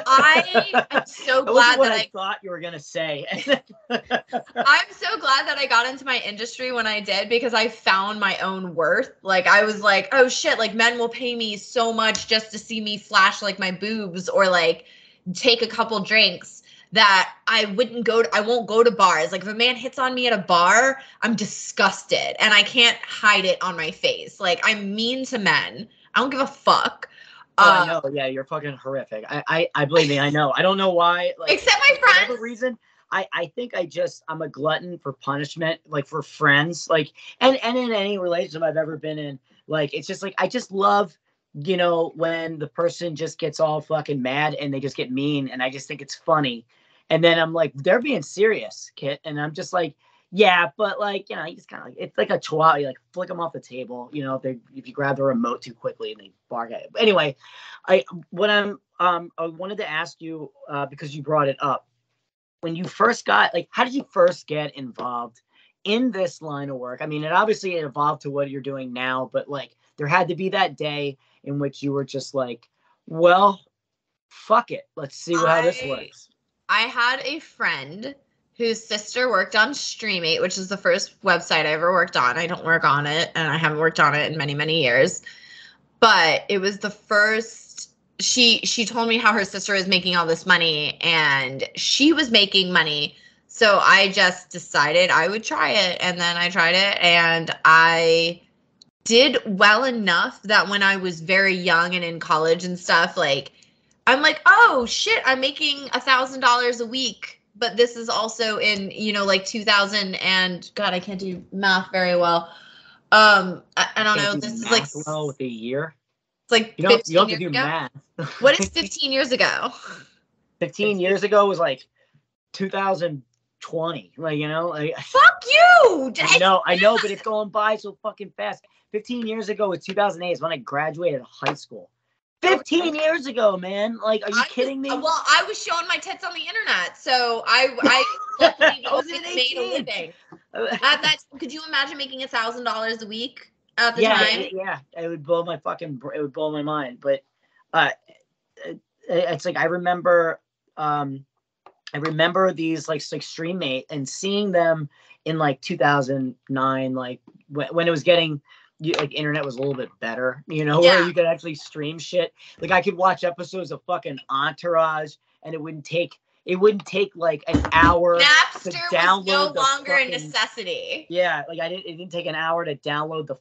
I am so glad that I thought you were gonna say. I'm so glad that I got into my industry when I did, because I found my own worth. Like I was like, oh shit, like men will pay me so much just to see me flash like my boobs or like take a couple drinks. that I won't go to bars. Like if a man hits on me at a bar, I'm disgusted and I can't hide it on my face. Like I'm mean to men. I don't give a fuck. I know. Yeah, you're fucking horrific. I believe me. I know. I don't know why. Like, except my friends. For whatever reason, I think I'm a glutton for punishment, like for friends, like, and in any relationship I've ever been in, like, it's just like, I just love, you know, when the person just gets all fucking mad and they just get mean, and I just think it's funny. And then I'm like, they're being serious, Kit. And I'm just like, yeah, but like, you know, you just kind of like, it's like a chihuahua, you like flick them off the table, you know, if you grab the remote too quickly and they bark at it. But anyway, I wanted to ask you, because you brought it up, when you first got, like, how did you first get involved in this line of work? I mean, it obviously evolved to what you're doing now, but like, there had to be that day in which you were just like, well, fuck it, let's see how this works. I had a friend whose sister worked on Stream8, which is the first website I ever worked on. I don't work on it, and I haven't worked on it in many, many years. But it was the first. She told me how her sister was making all this money, and she was making money. So I just decided I would try it, and then I tried it, and I did well enough that when I was very young and in college and stuff, like, I'm like, oh shit, I'm making $1,000 a week. But this is also in, you know, like 2000 and God, I can't do math very well. I don't know. This is like well with a year. It's like you don't have to do math. What is 15 years ago? 15 years ago was like 2020. Like, you know, like, fuck you. I know, but it's going by so fucking fast. 15 years ago was 2008 is when I graduated high school. 15 years ago, man. Like, are you kidding me? Well, I was showing my tits on the internet, so I wasn't made a living. At that, could you imagine making $1,000 a week at the time? It would blow my mind. But it's like I remember these like Stream8 and seeing them in like 2009, like when it was getting. Like internet was a little bit better, you know, where you could actually stream shit. Like I could watch episodes of fucking Entourage, and it wouldn't take like an hour Napster to download. Was no longer a necessity. Yeah, like it didn't take an hour to download to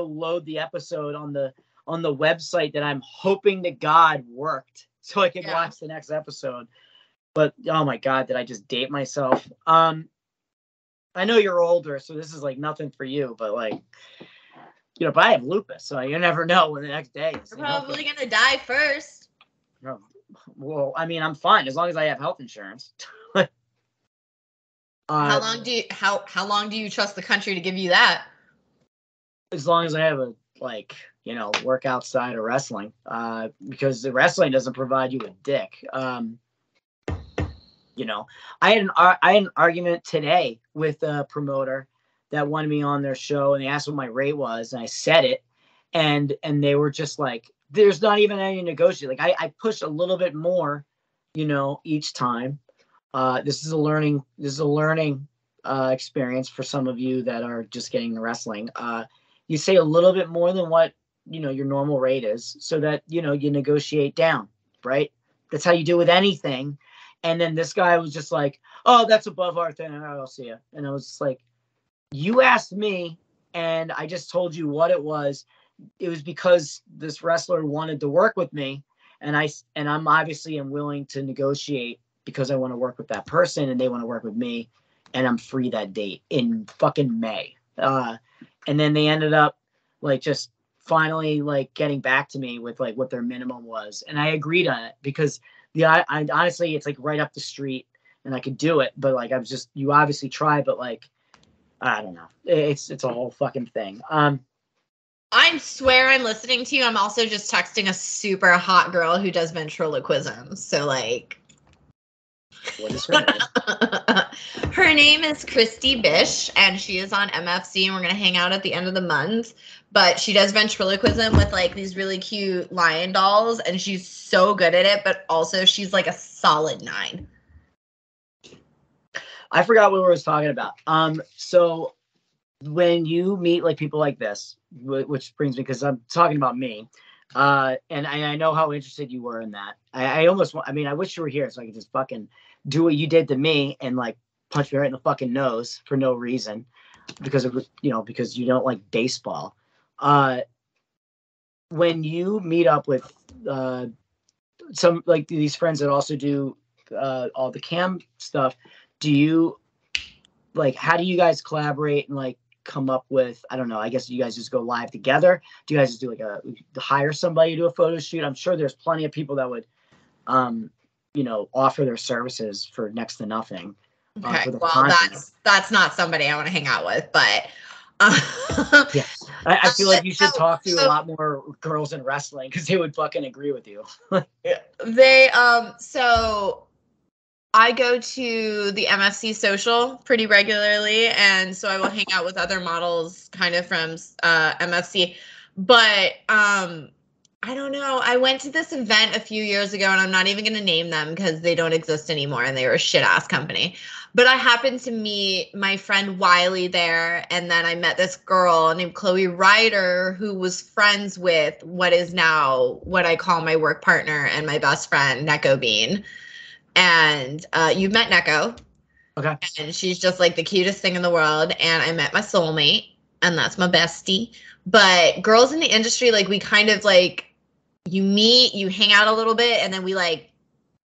load the episode on the website that I'm hoping to God worked so I could watch the next episode. But oh my God, did I just date myself? I know you're older, so this is like nothing for you, but like, you know, but I have lupus, so you never know when the next day is. You're probably gonna die first. Well, I mean, I'm fine as long as I have health insurance. How long do you trust the country to give you that? As long as I have a work outside of wrestling, because the wrestling doesn't provide you a dick. You know, I had an argument today with a promoter that wanted me on their show, and they asked what my rate was, and I said it, and they were just like, "There's not even any negotiation." Like I pushed a little bit more, you know, each time. This is a learning experience for some of you that are just getting the wrestling. You say a little bit more than what, you know, your normal rate is, so that, you know, you negotiate down, right? That's how you do with anything. And then this guy was just like, "Oh, that's above our thing. I'll see you." And I was just like, "You asked me, and I just told you what it was. It was because this wrestler wanted to work with me, and I'm obviously willing to negotiate because I want to work with that person, and they want to work with me, and I'm free that date in fucking May." And then they ended up like just finally like getting back to me with like what their minimum was, and I agreed on it because. Yeah, I honestly, it's like right up the street, and I could do it. But like, you obviously try, but like, I don't know. It's a whole fucking thing. I swear I'm listening to you. I'm also just texting a super hot girl who does ventriloquism. So like, what is her name? Her name is Christy Bish, and she is on MFC, and we're gonna hang out at the end of the month. But she does ventriloquism with like these really cute lion dolls, and she's so good at it, but also she's like a solid 9. I forgot what we were talking about. So when you meet like people like this, which brings me, because I'm talking about me, And I know how interested you were in that. I almost want, I mean, I wish you were here so I could just fucking do what you did to me and like punch me right in the fucking nose for no reason because of, because you don't like baseball. When you meet up with some like these friends that also do all the cam stuff, do you like, how do you guys collaborate and like come up with, I don't know, I guess you guys just go live together? Do you guys just do like hire somebody to do a photo shoot? I'm sure there's plenty of people that would offer their services for next to nothing. Okay, well, that's not somebody I want to hang out with, but yes, I feel like you should talk to a lot more girls in wrestling because they would fucking agree with you. So I go to the MFC social pretty regularly, and so I will hang out with other models kind of from MFC. But I don't know. I went to this event a few years ago, and I'm not even going to name them because they don't exist anymore, and they were a shit-ass company. But I happened to meet my friend Wiley there, and then I met this girl named Chloe Ryder who was friends with what is now what I call my work partner and my best friend, Neko Bean. And you've met Neko. Okay. And she's just like the cutest thing in the world. And I met my soulmate, and that's my bestie. But girls in the industry, like we kind of like, you meet, you hang out a little bit, and then we like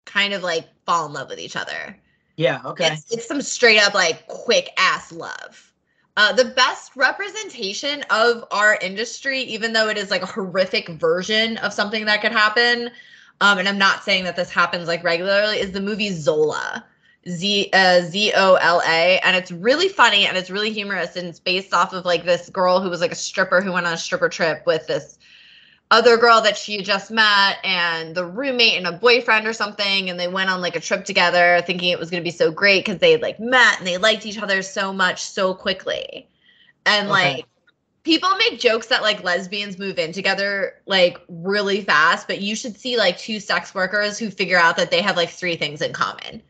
kind of like fall in love with each other. Yeah, okay. It's some straight up like quick ass love. The best representation of our industry, even though it is like a horrific version of something that could happen, and I'm not saying that this happens like regularly, is the movie Zola. Zola, and it's really funny and it's really humorous, and it's based off of like this girl who was like a stripper who went on a stripper trip with this other girl that she had just met and the roommate and a boyfriend or something, and they went on like a trip together thinking it was going to be so great because they like met and they liked each other so much so quickly. And like people make jokes that like lesbians move in together like really fast, but you should see like two sex workers who figure out that they have like three things in common.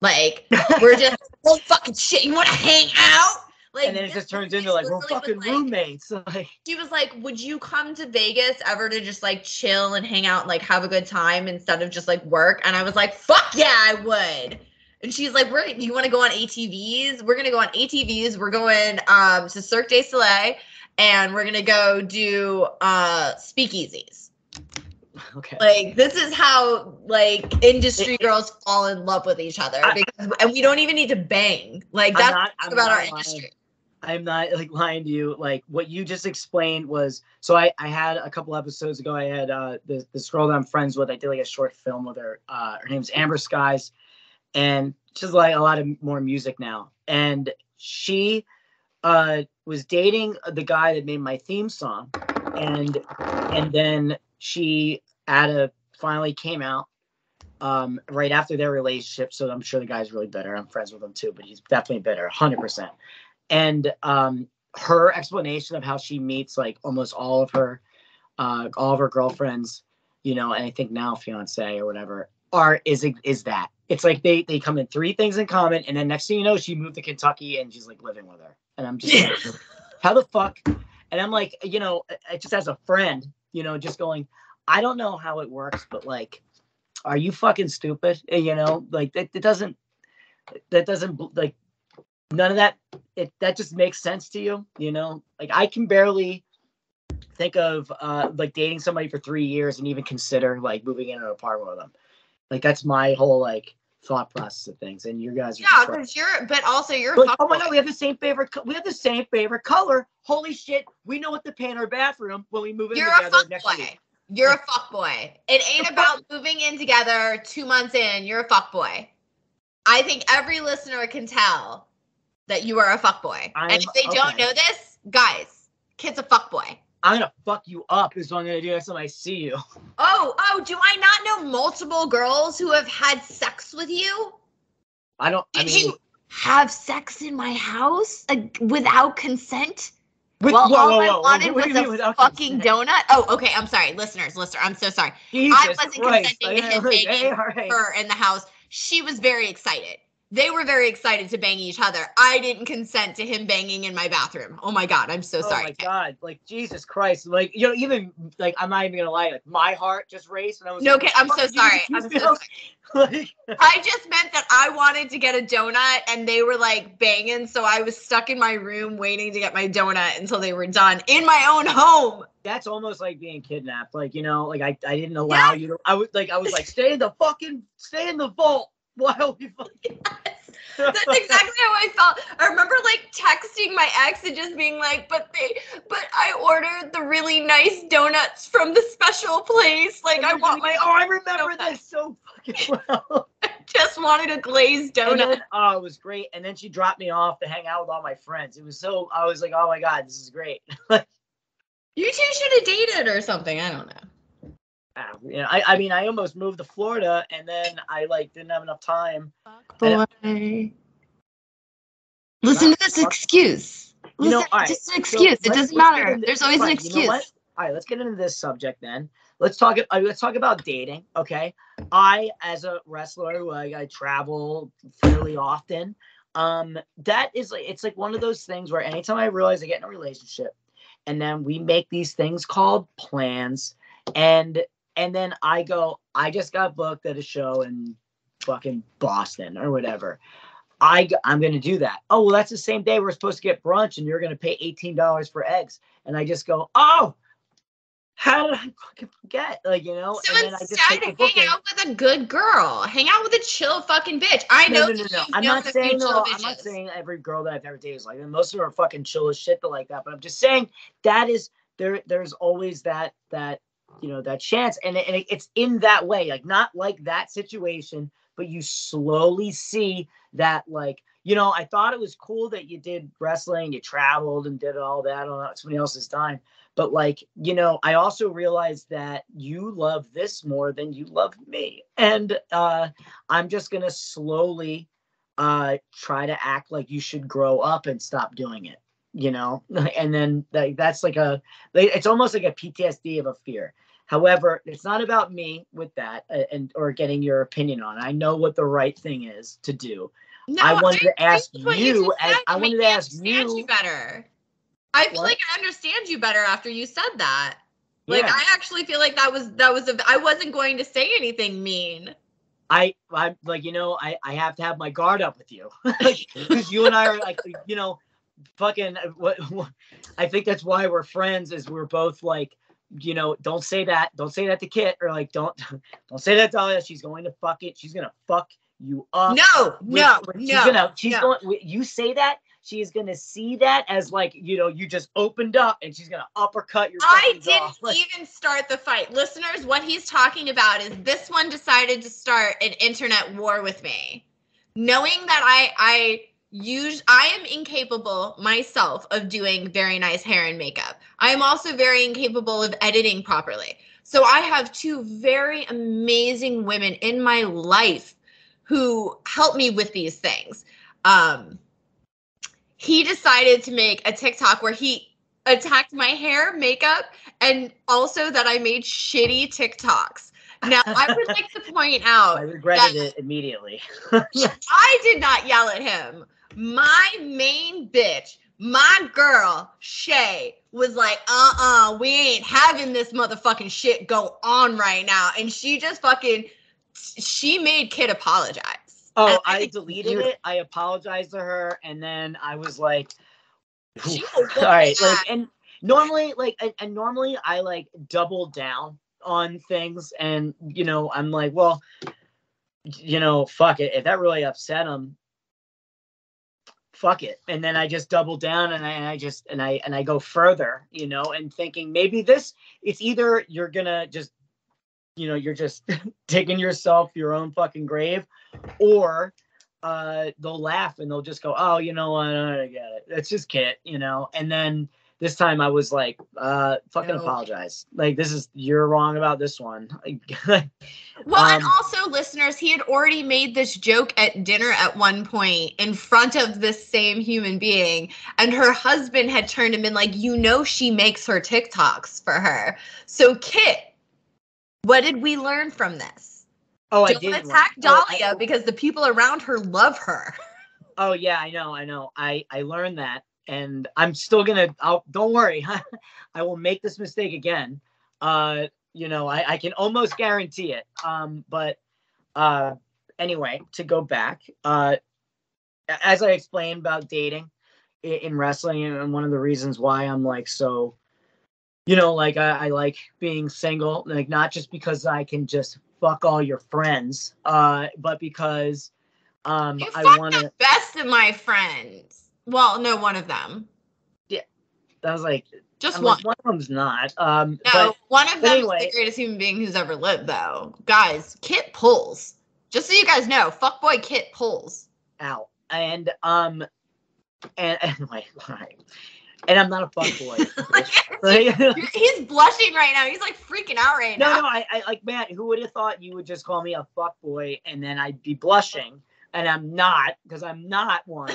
Like, we're just, holy fucking shit, you want to hang out? Like, and then it just turns into like, we're fucking roommates. Like, she was like, would you come to Vegas ever to just like chill and hang out and like have a good time instead of just like work? And I was like, fuck yeah, I would. And she's like, you want to go on ATVs? We're going to go on ATVs. We're going to Cirque du Soleil, and we're going to go do speakeasies. Okay. Like, this is how like industry girls fall in love with each other, and we don't even need to bang. Like, that's about our industry. I'm not like lying to you. Like, what you just explained was, so I had a couple episodes ago, I had this girl that I'm friends with. I did like a short film with her. Her name's Amber Skies, and she's like a lot of more music now. And she was dating the guy that made my theme song, and then she finally came out right after their relationship. So I'm sure the guy's really bitter. I'm friends with him too, but he's definitely bitter, 100%. And her explanation of how she meets like almost all of her girlfriends, and I think now fiance or whatever, is that it's like they come in three things in common, and then next thing you know, she moved to Kentucky and she's like living with her. And I'm just like, how the fuck? And I'm like, just as a friend, just going, I don't know how it works, but like, are you fucking stupid? Like that doesn't like, none of that, that just makes sense to you, like I can barely think of like dating somebody for 3 years and even consider like moving in an apartment with them. Like that's my whole like thought process of things. And you guys are because but also you're like, oh my god, we have the same favorite color. Holy shit, we know what to paint our bathroom when we move in together next week. You're a fuckboy. It ain't about moving in together 2 months in. You're a fuckboy. I think every listener can tell that you are a fuckboy. And if they don't know this, guys, kid's a fuckboy. I'm going to fuck you up is what I'm going to do next time I see you. Oh, do I not know multiple girls who have had sex with you? Did you have sex in my house without consent? All I wanted was a fucking donut. Oh, okay. I'm sorry. Listeners, I'm so sorry. Jesus I wasn't Christ. consenting to him making her in the house. She was very excited. They were very excited to bang each other. I didn't consent to him banging in my bathroom. Oh my God, I'm so sorry. Oh my God, like Jesus Christ, like even like I'm not even gonna lie, like my heart just raced and I was no, like, okay, I'm so sorry. I'm so sorry. Like, I just meant that I wanted to get a donut and they were like banging, so I was stuck in my room waiting to get my donut until they were done in my own home. That's almost like being kidnapped. Like, like I didn't allow you to. I was like, stay in the vault while we fucking. Yes. That's exactly how I felt. I remember like texting my ex and just being like, but I ordered the really nice donuts from the special place. Like I want my I remember this so fucking well. I just wanted a glazed donut. And then, it was great. And then she dropped me off to hang out with all my friends. I was like, oh my God, this is great. You two should have dated or something. I don't know. I mean, I almost moved to Florida, and then I didn't have enough time. Boy. Listen to this excuse. Listen, just an excuse. It doesn't matter. There's always an excuse. You know what? All right, let's get into this subject then. Let's talk about dating. Okay, I as a wrestler, I travel fairly often. That is it's like one of those things where anytime I realize I get in a relationship, and then we make these things called plans, and then I go, I just got booked at a show in fucking Boston or whatever. I'm going to do that. Oh, well, that's the same day we're supposed to get brunch and you're going to pay $18 for eggs. And I just go, oh, how did I fucking forget? So and then instead, hang out with a good girl. Hang out with a chill fucking bitch. No. I'm not saying every girl that I've ever dated is like that. Most of them are fucking chill as shit like that. But I'm just saying that is, there's always that that chance, and it's in that way, like not like that situation, but you slowly see that, I thought it was cool that you did wrestling, you traveled and did all that on somebody else's time, but I also realized that you love this more than you love me, and I'm just gonna slowly try to act like you should grow up and stop doing it, and then that's it's almost like a PTSD of a fear. However, it's not about me with that or getting your opinion on it. I know what the right thing is to do. No, I wanted to ask you better. I feel like I understand you better after you said that. I actually feel like I wasn't going to say anything mean. I'm I have to have my guard up with you because you and I are fucking. I think that's why we're friends. Is we're both don't say that to Kit, or don't say that to Dahlia. She's going to fuck you up. You say that, she is going to see that as you just opened up and she's going to uppercut your I didn't off. even start the fight. Listeners, what he's talking about is this one decided to start an internet war with me. Knowing that I am incapable myself of doing very nice hair and makeup. I am also very incapable of editing properly. So I have two very amazing women in my life who help me with these things. He decided to make a TikTok where he attacked my hair, makeup, and also that I made shitty TikToks. Now, I would like to point out I regretted it immediately. I did not yell at him. My main bitch, my girl, Shay, was like, we ain't having this motherfucking shit go on right now. And she just she made Kid apologize. Oh, I deleted it. I apologized to her. And then I was like, all right. And normally I double down on things. And, I'm like, well, fuck it. If that really upset him, fuck it. And then I just double down and I go further, and thinking maybe it's either you're gonna just, you're just digging yourself your own fucking grave, or they'll laugh and they'll just go, oh, you know what, I get it. It's just Kit, and then this time I was like, fucking apologize. You're wrong about this one. Well, and also, listeners, he had already made this joke at dinner at one point in front of this same human being. And her husband had turned and been like, she makes her TikToks for her. So, Kit, what did we learn from this? Oh, I Don't didn't attack run. Dahlia because the people around her love her. Oh yeah, I know. I learned that, and I'm still gonna. Don't worry, I will make this mistake again. I can almost guarantee it. But anyway, to go back, as I explained about dating in wrestling, and one of the reasons why I'm like so, like I like being single, like not just because I can just fuck all your friends, but because You I fucked want the to. best of my friends. Well, no, one of them. Yeah, I was like, Just I'm one. like, one of them's not. No, But one of them is anyway, the greatest human being who's ever lived, though. Guys, Kit pulls. Just so you guys know, fuckboy Kit pulls. out and wait, all right. And I'm not a fuckboy. He's blushing right now. He's like freaking out right now. No, I like, man, who would have thought you would just call me a fuckboy and then I'd be blushing? And I'm not, because I'm not one.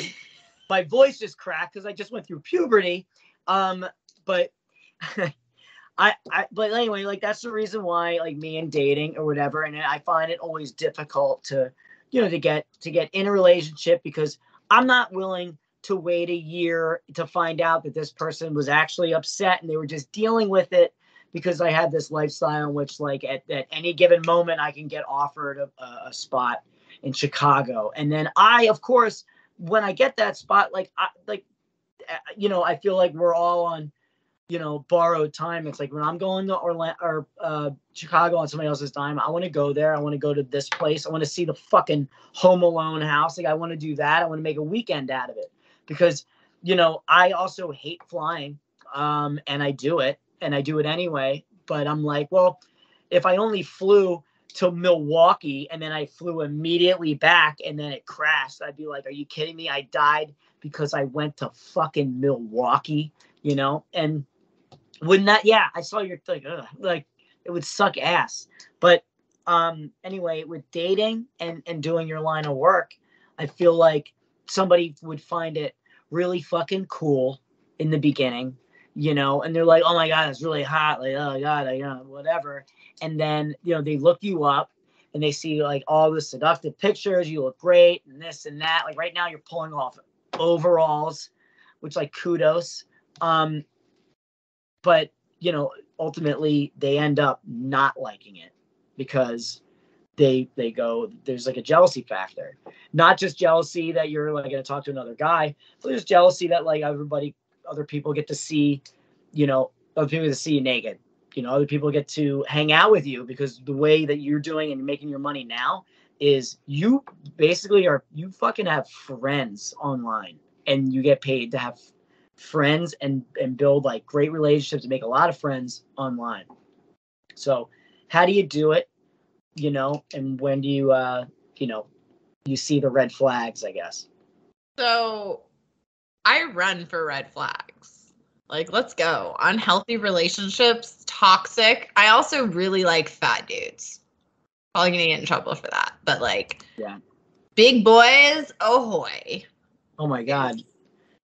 My voice just cracked because I just went through puberty. But but anyway, like that's the reason why, like, me and dating or whatever, and I find it always difficult to, to get in a relationship, because I'm not willing to wait a year to find out that this person was actually upset and they were just dealing with it, because I had this lifestyle in which, like, at any given moment I can get offered a spot in Chicago, and then of course, when I get that spot, I feel like we're all on, borrowed time. It's like when I'm going to Orlando or Chicago on somebody else's time, I want to go there. I want to go to this place. I want to see the fucking Home Alone house. Like, I want to do that. I want to make a weekend out of it, because, I also hate flying. And I do it anyway. But I'm like, well, if I only flew to Milwaukee and then I flew immediately back and then it crashed, I'd be like, are you kidding me? I died because I went to fucking Milwaukee, and wouldn't that, yeah, I saw your thing, like, it would suck ass. But anyway, with dating and doing your line of work, I feel like somebody would find it really fucking cool in the beginning, and they're like, oh my God, it's really hot, like, oh God, whatever. And then, they look you up and they see, like, all the seductive pictures, you look great and this and that. Like, right now you're pulling off overalls, which, like, kudos. But, ultimately they end up not liking it, because they go, there's like a jealousy factor, not just jealousy that you're like going to talk to another guy, but there's jealousy that, like, other people get to see, other people get to see you naked, other people get to hang out with you, because the way that you're doing and making your money now is you basically you fucking have friends online, and you get paid to have friends and build, like, great relationships and make a lot of friends online. So how do you do it? And when do you, you see the red flags, I guess? So I run for red flags. Like, let's go. Unhealthy relationships, toxic. I also really like fat dudes. Probably gonna get in trouble for that. But, like, yeah, big boys, ahoy. Oh my God.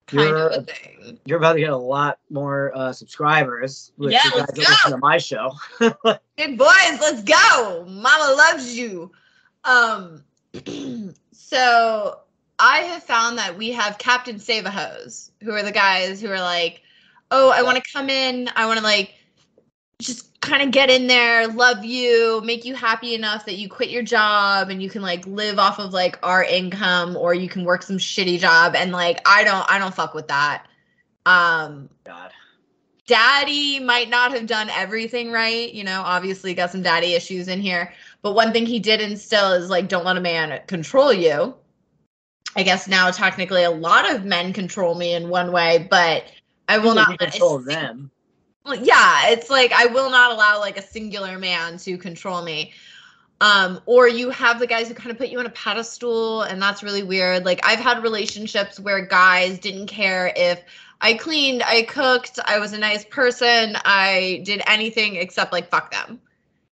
Kind of a thing. You're about to get a lot more subscribers with the guys that listen to my show. Big boys, let's go. Mama loves you. So I have found that we have Captain Save-A-Hose, who are the guys who are like, oh, I want to come in. I want to, like, just kind of get in there, love you, make you happy enough that you quit your job and you can, like, live off of, like, our income, or you can work some shitty job. And, like, I don't fuck with that. God. Daddy might not have done everything right, obviously got some daddy issues in here, but one thing he did instill is, like, don't let a man control you. I guess now technically a lot of men control me in one way, but I will not control them. Yeah, it's like, I will not allow, like, a singular man to control me. Or you have the guys who kind of put you on a pedestal, and that's really weird. Like, I've had relationships where guys didn't care if I cleaned, I cooked, I was a nice person, I did anything except, like, fuck them.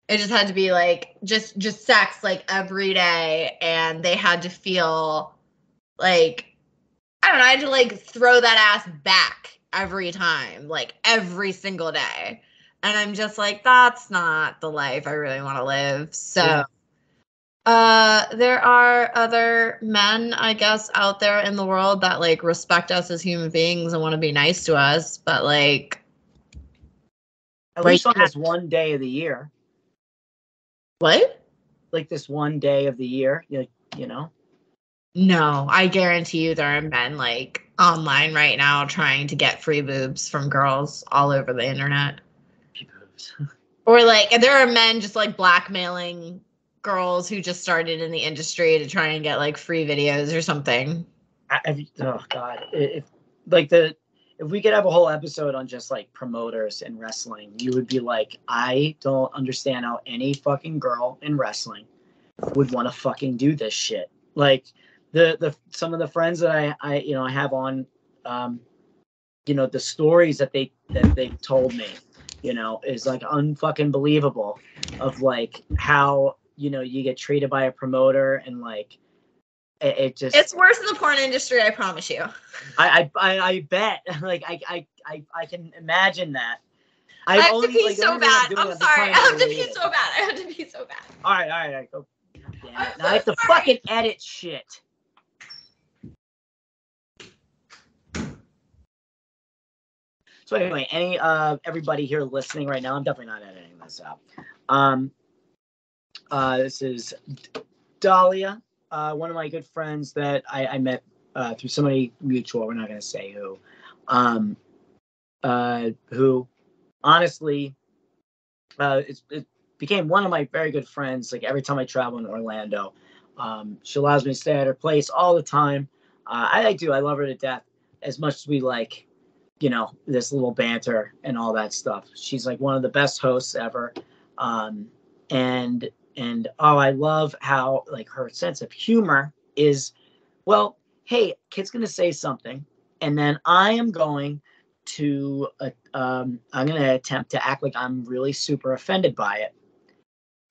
It just had to be, like, just sex, like, every day, and they had to feel like, I don't know, I had to, like, throw that ass back every time, like, every single day. And I'm just like, that's not the life I really want to live. So There are other men, I guess, out there in the world that like respect us as human beings and want to be nice to us, but like at least on this one day of the year. What? Like this one day of the year, you know? No, I guarantee you there are men like online right now trying to get free boobs from girls all over the internet. Free boobs. Or like there are men just like blackmailing girls who just started in the industry to try and get like free videos or something. Oh God! If we could have a whole episode on just like promoters in wrestling, you would be like, I don't understand how any fucking girl in wrestling would want to fucking do this shit. Like the some of the friends that I have on, the stories that they told me, is like unfucking believable of like how you get treated by a promoter and like it's worse in the porn industry, I promise you. I bet. Like I can imagine that. I have to pee so bad. I'm sorry. I have to pee so bad. All right. Go. Damn it. Now I have to fucking edit shit. So anyway, everybody here listening right now, I'm definitely not editing this out. This is Dahlia, one of my good friends that I met through somebody mutual. We're not going to say who. Who honestly, it became one of my very good friends. Like every time I travel in Orlando, she allows me to stay at her place all the time. I do. I love her to death. As much as we like, this little banter and all that stuff. She's like one of the best hosts ever. And I love how like her sense of humor is, well, hey, kid's gonna say something, and then I am going to attempt to act like I'm really super offended by it,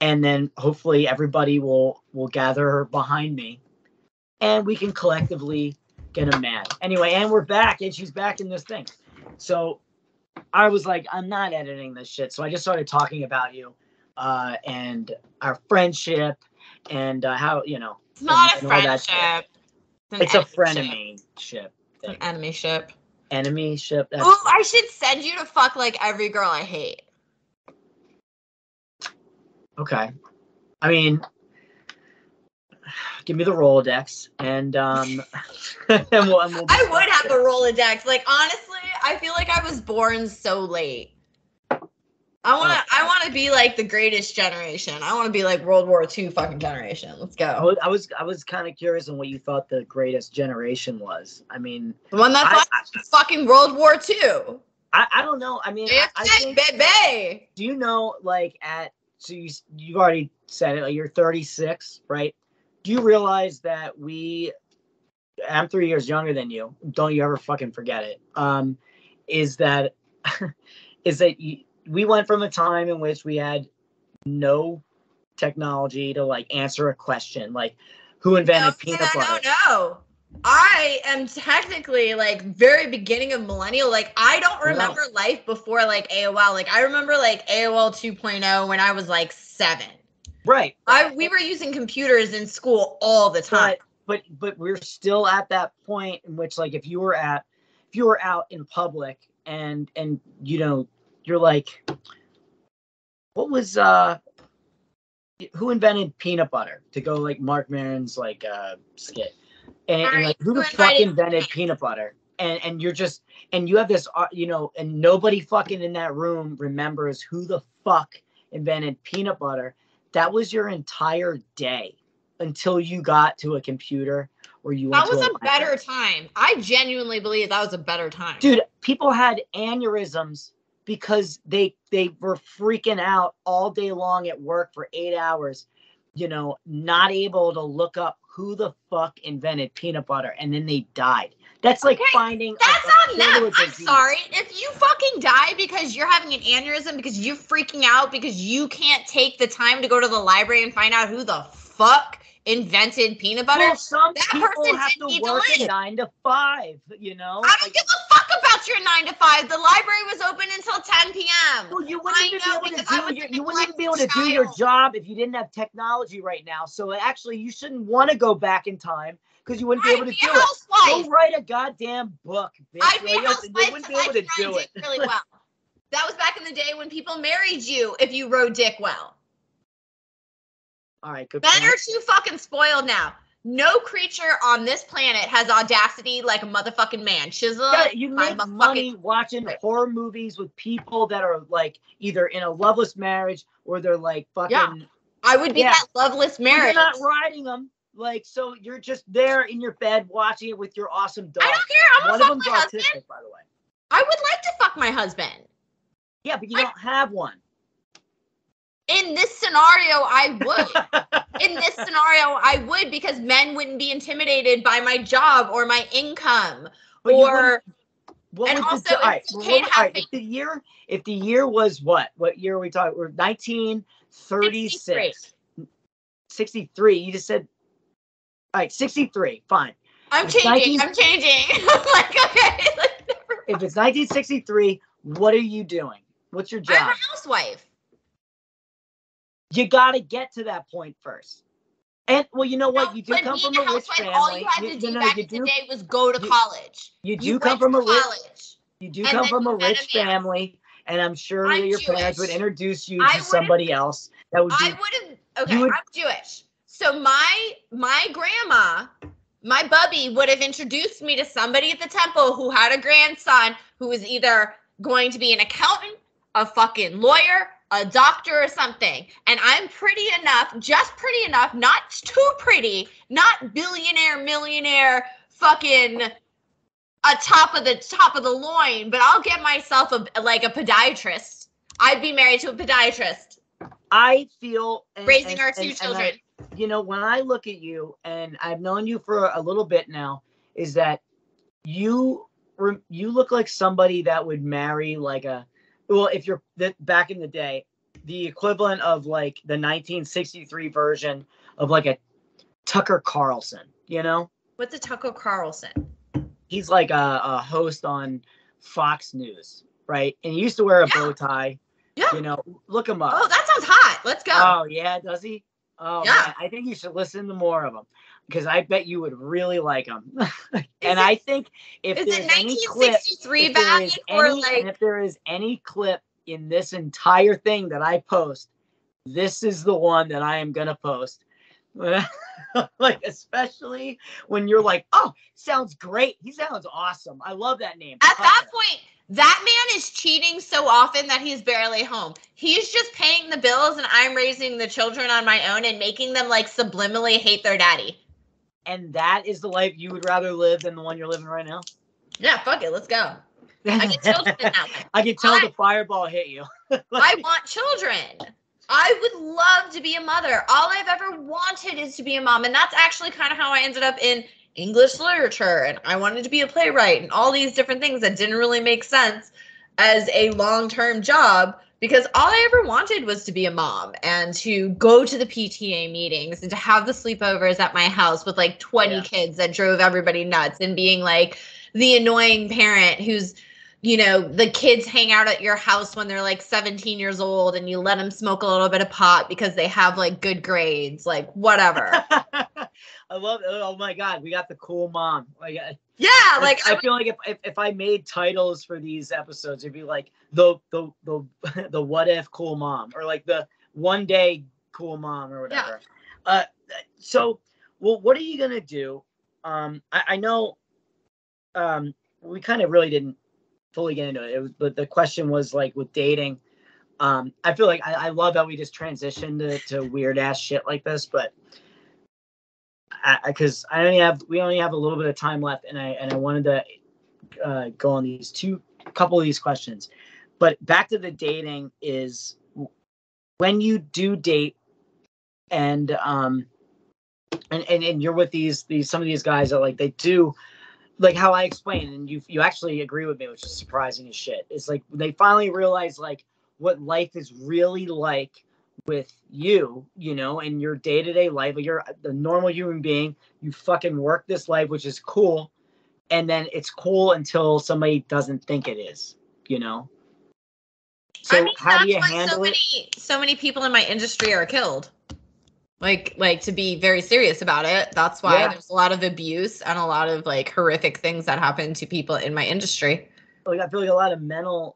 and then hopefully everybody will gather behind me, and we can collectively get them mad. Anyway, and we're back, and she's back in this thing. So I was like, I'm not editing this shit. So I just started talking about you. And our friendship and how, it's not a friendship. It's a frenemy ship. It's an enemy ship. Enemy ship. Ooh, I should send you to fuck like every girl I hate. Okay. I mean, give me the Rolodex and we'll I would have the Rolodex. Like honestly, I feel like I was born so late. I want to be like the greatest generation. I want to be like World War II fucking generation. Let's go. I was kind of curious on what you thought the greatest generation was. I mean, the one that fucking World War II. I don't know. I mean, I think, baby. Do you know like so you've already said it. Like you're 36, right? Do you realize that I'm 3 years younger than you. Don't you ever fucking forget it. Is that we went from a time in which we had no technology to like answer a question, like who invented peanut butter? No. I am technically like very beginning of millennial. Like I don't remember life before like AOL. Like I remember like AOL 2.0 when I was like 7. Right. We were using computers in school all the time. But we're still at that point in which like if you were out in public and you're like, what was who invented peanut butter? To go like Mark Maron's like skit. And like who the fuck invented peanut butter? And you're just and you have this and nobody fucking in that room remembers who the fuck invented peanut butter. That was your entire day until you got to a computer or you went to a better time. I genuinely believe that was a better time. Dude, people had aneurysms because they were freaking out all day long at work for 8 hours, not able to look up who the fuck invented peanut butter, and then they died. That's like finding that's on them. I'm sorry. If you fucking die because you're having an aneurysm because you're freaking out because you can't take the time to go to the library and find out who the fuck invented peanut butter. Well, some that people person have didn't to need work to a live. 9 to 5, you know? I don't give a fuck about your 9 to 5. The library was open until 10 p.m. Well, you wouldn't even be able to do your child. job if you didn't have technology right now. So actually, you shouldn't want to go back in time because you wouldn't be able to do it. Go write a goddamn book, bitch. I'd be a housewife they wouldn't be able to do it really well. That was back in the day when people married you if you rode dick well. All right, good Men point. are too fucking spoiled now. No creature on this planet has audacity like a motherfucking man. Chisel. Yeah, you make money watching horror movies with people that are like either in a loveless marriage or they're like fucking. Yeah. I would be that loveless marriage. You're not riding them. Like, so you're just there in your bed watching it with your awesome dog. I don't care. One of them's autistic, by the way. I would like to fuck my husband. Yeah, but you don't have one. In this scenario, I would. In this scenario, I would, because men wouldn't be intimidated by my job or my income. But or and also, if the year was what year are we talking? We're 1936. 63. You just said, all right, 63. Fine. I'm changing. I'm changing. Like, okay. If it's 1963, what are you doing? What's your job? I'm a housewife. You got to get to that point first. And, well, you know what? You do come from a rich family. All you had to do back in the day was go to college. You do come from a rich family, and I'm sure that your parents would introduce you to somebody else. That would be. I'm Jewish. So my grandma, my bubby, would have introduced me to somebody at the temple who had a grandson who was either going to be an accountant, a fucking lawyer, a doctor or something. And I'm pretty enough, just pretty enough, not too pretty, not billionaire, millionaire, fucking top of the loin, but I'll get myself a podiatrist. I'd be married to a podiatrist. I feel raising our two children. When I look at you, and I've known you for a little bit now, is that you look like somebody that would marry if you're back in the day, the equivalent of like the 1963 version of like a Tucker Carlson, What's a Tucker Carlson? He's like a host on Fox News, right? And he used to wear a bow tie. Yeah. Look him up. Oh, that sounds hot. Let's go. Oh, yeah. Does he? Oh, yeah. Man, I think you should listen to more of him because I bet you would really like him. I think if there's any clip, if there is any clip in this entire thing that I post, this is the one that I am going to post. Especially when you're like, oh, sounds great. He sounds awesome. I love that name. At that point, that man is cheating so often that he's barely home. He's just paying the bills and I'm raising the children on my own and making them subliminally hate their daddy. And that is the life you would rather live than the one you're living right now? Yeah, fuck it. Let's go. I get children in that way. I can tell the fireball hit you. I want children. I would love to be a mother. All I've ever wanted is to be a mom. And that's actually kind of how I ended up in English literature. And I wanted to be a playwright and all these different things that didn't really make sense as a long-term job because all I ever wanted was to be a mom and to go to the PTA meetings and to have the sleepovers at my house with 20 kids that drove everybody nuts and being the annoying parent who's, the kids hang out at your house when they're 17 years old and you let them smoke a little bit of pot because they have good grades, whatever. I love it. Oh my God, we got the cool mom. I feel like if I made titles for these episodes, it'd be the what if cool mom or the one day cool mom or whatever. Yeah. What are you gonna do? I know we kind of really didn't fully get into it. But the question was with dating. I feel like I love how we just transitioned to weird ass shit like this, but because we only have a little bit of time left, and I wanted to go on these couple of these questions. But back to the dating is when you do date, and you're with these some of these guys that they do. How I explained, and you actually agree with me, which is surprising as shit. It's they finally realize what life is really like with you, in your day-to-day life. You're the normal human being. You fucking work this life, which is cool. And then it's cool until somebody doesn't think it is, So I mean, how do you that's why handle it? so many people in my industry are killed. Like to be very serious about it. That's why there's a lot of abuse and a lot of like horrific things that happen to people in my industry. Like I feel like a lot of mental,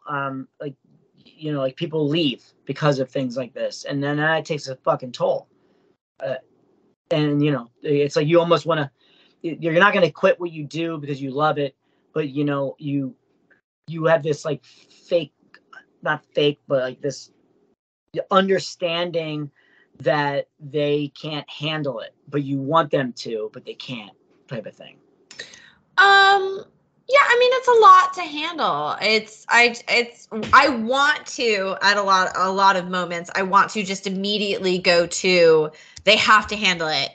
like people leave because of things like this, and then that takes a fucking toll. And it's like you almost want to. You're not going to quit what you do because you love it, but you have this like fake, not fake, but like this understanding that they can't handle it, but you want them to, but they can't, type of thing. Yeah, I mean, it's a lot to handle. I want to, at a lot of moments, I want to just immediately go to, they have to handle it.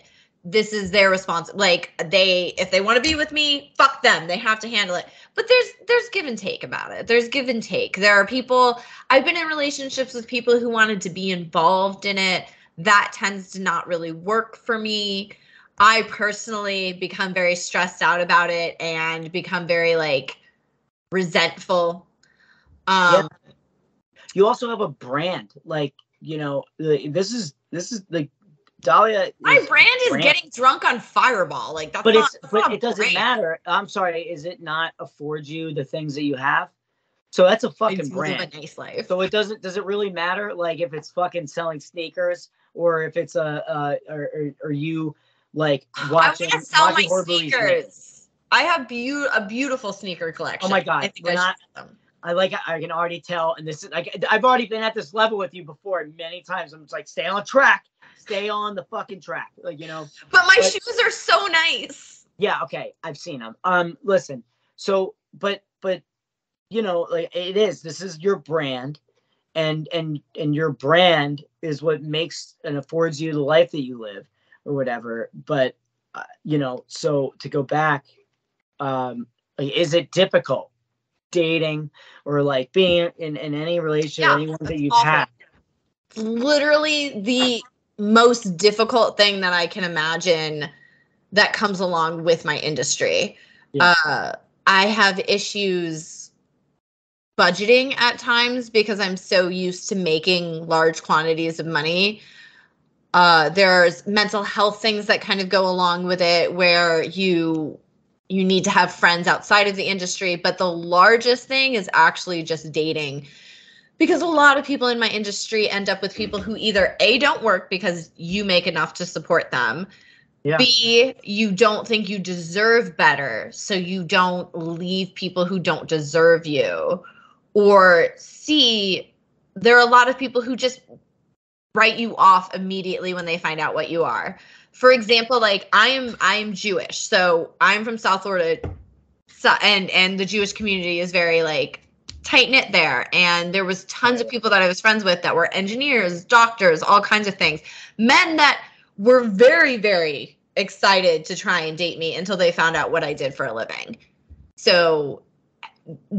This is their response. Like if they want to be with me, fuck them. They have to handle it. But there's give and take about it. There's give and take. There are people, I've been in relationships with people who wanted to be involved in it. That tends to not really work for me. I personally become very stressed out about it and become very like resentful. You also have a brand, like this is like Dahlia. My brand is getting drunk on Fireball. Like that's but it doesn't matter. I'm sorry. Is it not afford you the things that you have? So that's a fucking brand. Live a nice life. So does it really matter? Like if it's fucking selling sneakers or if it's or you like watching. I want to sell my sneakers. I have a beautiful sneaker collection. Oh my God. I can already tell. And this is like, I've already been at this level with you before many times. I'm just like, stay on track. Stay on the fucking track. Like, But my shoes are so nice. Yeah. Okay. I've seen them. Listen. So, but like it is, this is your brand and your brand is what makes and affords you the life that you live or whatever. But, so to go back, is it difficult dating or like being in any relationship, anyone that you've had? Literally the most difficult thing that I can imagine that comes along with my industry. Yeah. I have issues budgeting at times because I'm so used to making large quantities of money. There's mental health things that kind of go along with it where you need to have friends outside of the industry. But the largest thing is actually just dating, because a lot of people in my industry end up with people who either A, don't work because you make enough to support them. Yeah. B, you don't think you deserve better, so you don't leave people who don't deserve you. Or C, there are a lot of people who just write you off immediately when they find out what you are. For example, like I am Jewish, so I'm from South Florida, and the Jewish community is very like tight knit there. And there was tons of people that I was friends with that were engineers, doctors, all kinds of things. Men that were very, very excited to try and date me until they found out what I did for a living. So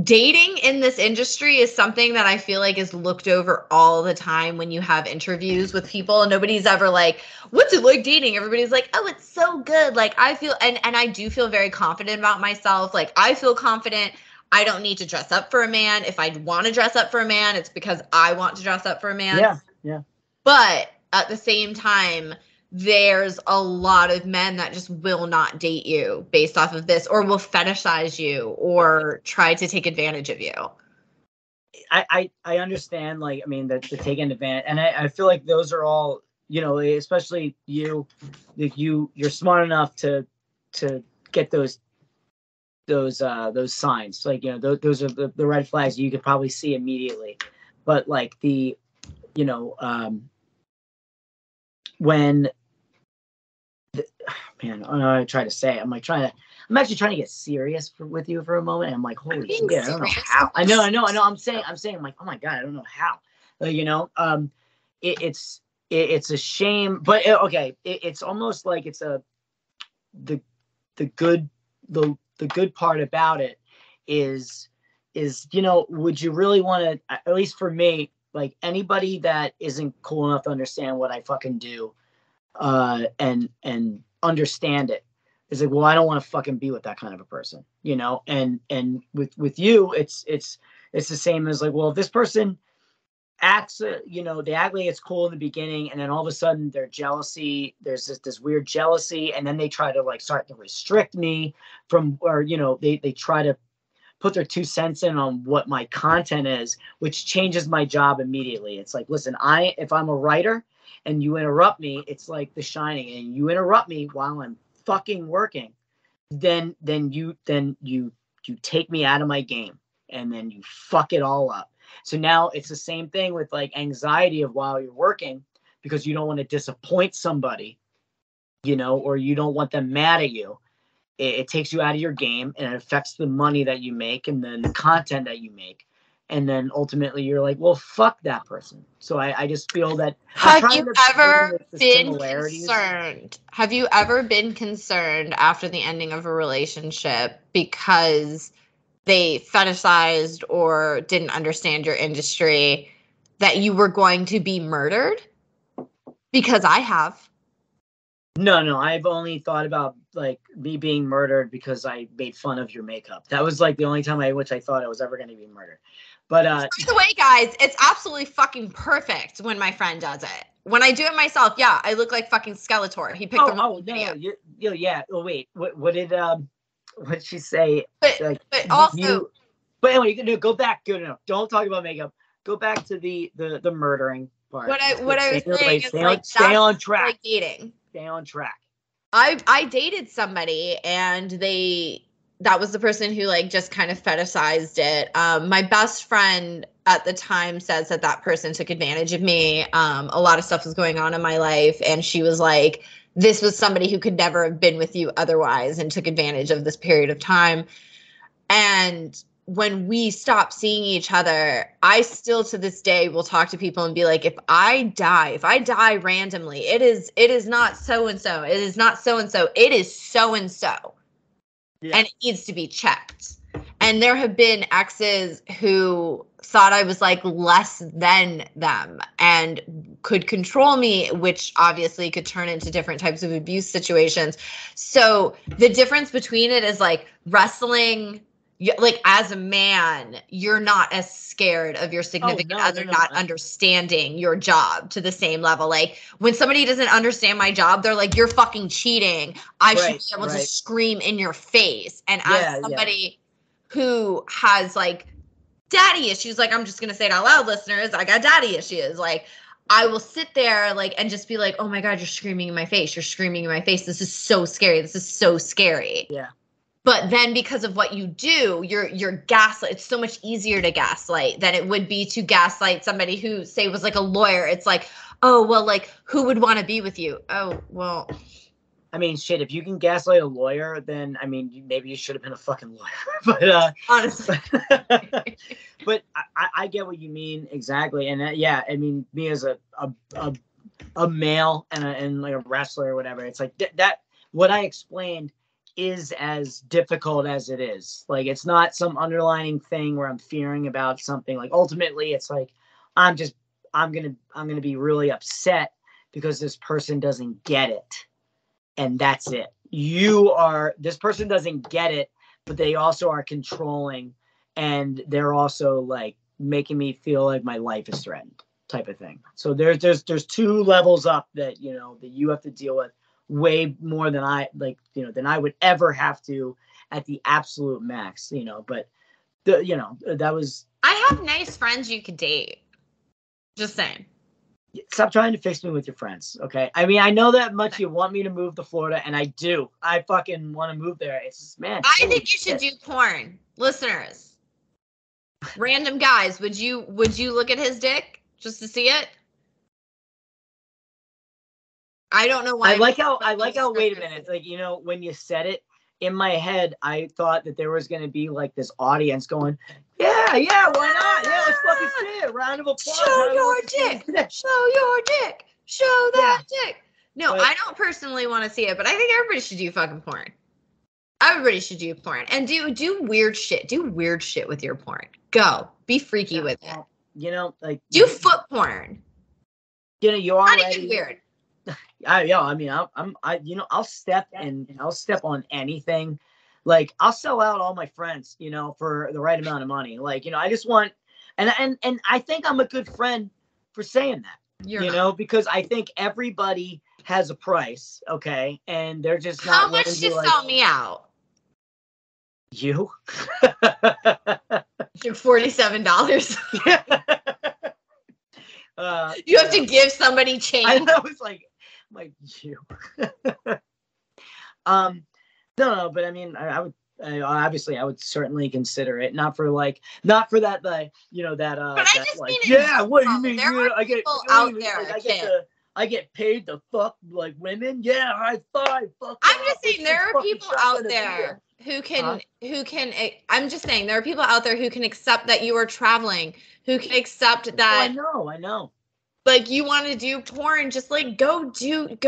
dating in this industry is something that I feel like is looked over all the time when you have interviews with people, and nobody's ever like, what's it like dating? Everybody's like, oh, it's so good. Like I feel, and I do feel very confident about myself. Like I feel confident. I don't need to dress up for a man. If I want to dress up for a man, it's because I want to dress up for a man. Yeah. Yeah. But at the same time, there's a lot of men that just will not date you based off of this, or will fetishize you or try to take advantage of you. I understand, like, I mean, the taking advantage, and I feel like those are all, especially you, like you're smart enough to get those signs, like, those are the red flags you could probably see immediately. But like when man, I don't know how to try to say it. I'm actually trying to get serious with you for a moment. And I'm like, holy shit, I don't know how. I know. I'm saying, I'm like, oh my God, I don't know how. It's a shame, but okay. It's almost like it's the good part about it is, would you really want to, at least for me, like anybody that isn't cool enough to understand what I fucking do, and understand it, is like, well, I don't want to fucking be with that kind of a person, you know. And with you, it's the same as like, well, if this person acts, you know, they act like it's cool in the beginning, and then all of a sudden their jealousy, there's this weird jealousy, and then they try to like start to restrict me from, or you know, they try to put their 2 cents in on what my content is, which changes my job immediately. It's like, listen, if I'm a writer and you interrupt me, it's like The Shining, and you interrupt me while I'm fucking working, then you take me out of my game, and then you fuck it all up. So now it's the same thing with like anxiety of while you're working, because you don't want to disappoint somebody, you know, or you don't want them mad at you. It takes you out of your game, and it affects the money that you make and then the content that you make. And then ultimately you're like, well, fuck that person. So I just feel that. Have you ever been concerned? Have you ever been concerned after the ending of a relationship because they fetishized or didn't understand your industry that you were going to be murdered? Because I have. No, I've only thought about like me being murdered because I made fun of your makeup. That was like the only time I thought I was ever going to be murdered. But by the way, guys, it's absolutely fucking perfect when my friend does it. When I do it myself, yeah, I look like fucking Skeletor. He picked them up. Oh no, yeah. Oh wait, what did she say? But also, but anyway, you can go back. Good enough. Don't talk about makeup. Go back to the murdering part. What I was saying is like stay on track. Like dating. Stay on track. I dated somebody, and that was the person who like just kind of fetishized it. My best friend at the time says that person took advantage of me. A lot of stuff was going on in my life, and she was like, this was somebody who could never have been with you otherwise, and took advantage of this period of time. And when we stopped seeing each other, I still to this day will talk to people and be like, if I die randomly, it is not so-and-so. It is not so-and-so. It is so-and-so. Yeah. And it needs to be checked. And there have been exes who thought I was like less than them and could control me, which obviously could turn into different types of abuse situations. So the difference between it is like wrestling, like as a man, you're not as scared of your significant other not understanding your job to the same level. Like when somebody doesn't understand my job, they're like, you're fucking cheating. I should be able to scream in your face. And as somebody who has like daddy issues, like I'm just going to say it out loud, listeners, I got daddy issues. Like I will sit there like and just be like, oh my God, you're screaming in my face. You're screaming in my face. This is so scary. This is so scary. Yeah. But then because of what you do, you're gaslight. It's so much easier to gaslight than it would be to gaslight somebody who, say, was like a lawyer. It's like, oh, well, like, who would want to be with you? Oh, well. I mean, shit, if you can gaslight a lawyer, then, I mean, maybe you should have been a fucking lawyer. But, honestly. But I get what you mean exactly. And, yeah, I mean, me as a male and like a wrestler or whatever, it's like that what I explained is as difficult as it is. Like it's not some underlying thing where I'm fearing about something. Like ultimately it's like I'm gonna be really upset because this person doesn't get it, and that's it. This person doesn't get it, but they also are controlling, and they're also like making me feel like my life is threatened, type of thing. So there's 2 levels up that that you have to deal with way more than than I would ever have to at the absolute max, but that was. I have nice friends you could date. Just saying. Stop trying to fix me with your friends. Okay. I mean, I know that much you want me to move to Florida, and I do. I fucking want to move there. It's just, man. I think you should do porn. Listeners. Random guys, would you look at his dick just to see it? I don't know why. I like how wait a minute. Like, when you said it, in my head, I thought that there was going to be like this audience going, yeah, why not? Yeah, let's fucking see it. Round of applause. Show your dick. Show your dick. Show that dick. No, I don't personally want to see it, but I think everybody should do fucking porn. Everybody should do porn. And do weird shit. Do weird shit with your porn. Go. Be freaky with it. you know, like do foot porn. You know, you Not already even weird. I'll step on anything. Like I'll sell out all my friends, you know, for the right amount of money. Like, you know, I just want, and I think I'm a good friend for saying that, you know, because I think everybody has a price. Okay. And they're just not. How much to sell me out? You? $47. You have to give somebody change. I know, it's like you. No, but I mean, I would obviously I would certainly consider it. Not for that, you know, that. But I just mean, yeah. What do you mean? There are people out there. I get paid to fuck like women. Yeah, high five. Fuck. I'm just saying there are people out there who can. I'm just saying there are people out there who can accept that you are traveling. Who can accept that? I know. Like you want to do porn, just like go do it.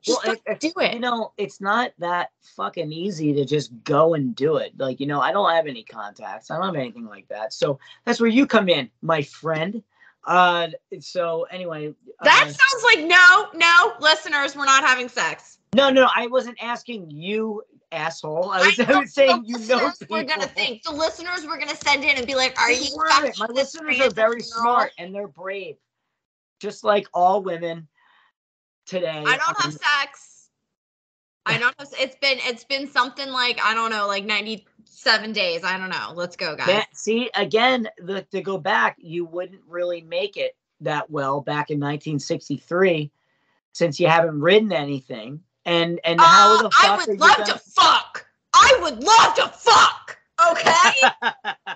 Just do it. You know, it's not that fucking easy to just go and do it. Like, you know, I don't have any contacts. I don't have anything like that. So that's where you come in, my friend. So anyway. That sounds like no, listeners, we're not having sex. No, I wasn't asking you, asshole. I was saying you know people. We're gonna think. The listeners were gonna send in and be like, "Are you?" My listeners are very smart and they're brave, just like all women today. I don't have sex. I don't have. It's been something like I don't know, like 97 days. I don't know. Let's go, guys. See again, to go back, you wouldn't really make it that well back in 1963, since you haven't written anything. And how the fuck I would love to fuck. I would love to fuck. Okay?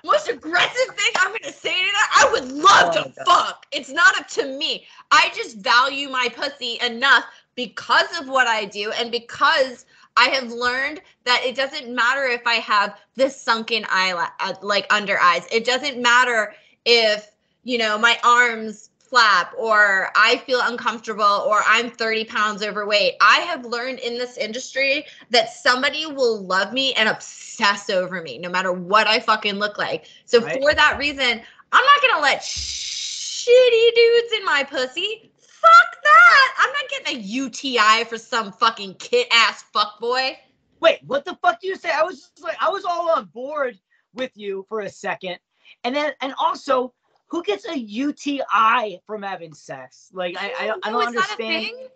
Most aggressive thing I'm going to say to that, I would love to fuck. It's not up to me. I just value my pussy enough because of what I do and because I have learned that it doesn't matter if I have this sunken eye, like under eyes. It doesn't matter if, you know, my arms flap or I feel uncomfortable or I'm 30 pounds overweight. I have learned in this industry that somebody will love me and obsess over me no matter what I fucking look like. So for that reason, I'm not going to let shitty dudes in my pussy. Fuck that. I'm not getting a UTI for some fucking kit-ass fuckboy. Wait, what the fuck do you say? I was all on board with you for a second. And also, who gets a UTI from having sex? Like, I don't understand. That a thing?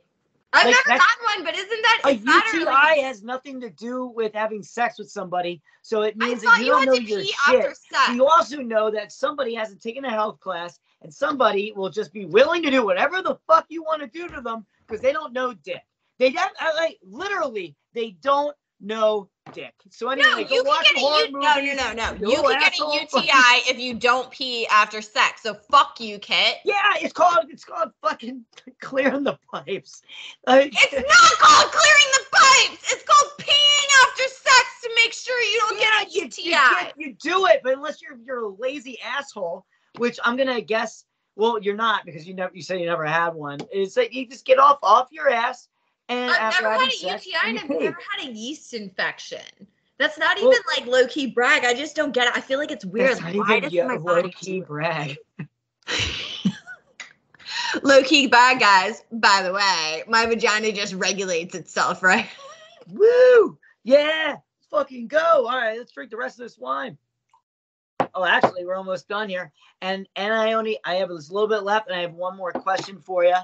I've never gotten one, but isn't that a UTI has nothing to do with having sex with somebody? So it means that you don't know your shit. So you also know that somebody hasn't taken a health class, and somebody will just be willing to do whatever the fuck you want to do to them because they don't know dick. They literally they don't know dick. So anyway, no, you can get a UTI if you don't pee after sex. So fuck you, Kit. Yeah, it's called fucking clearing the pipes. It's not called clearing the pipes. It's called peeing after sex to make sure you don't get a UTI. You do it, but unless you're a lazy asshole, which I'm gonna guess. Well, you're not because you said you never had one. It's like you just get off your ass. And I've never had a UTI and I've never had a yeast infection. That's not even like low-key brag. I just don't get it. I feel like it's weird. Why does my low-key brag? Low-key brag, guys. By the way, my vagina just regulates itself, right? Woo! Yeah! Let's fucking go. All right, let's drink the rest of this wine. Oh, actually, we're almost done here. And I have this little bit left, and I have one more question for you.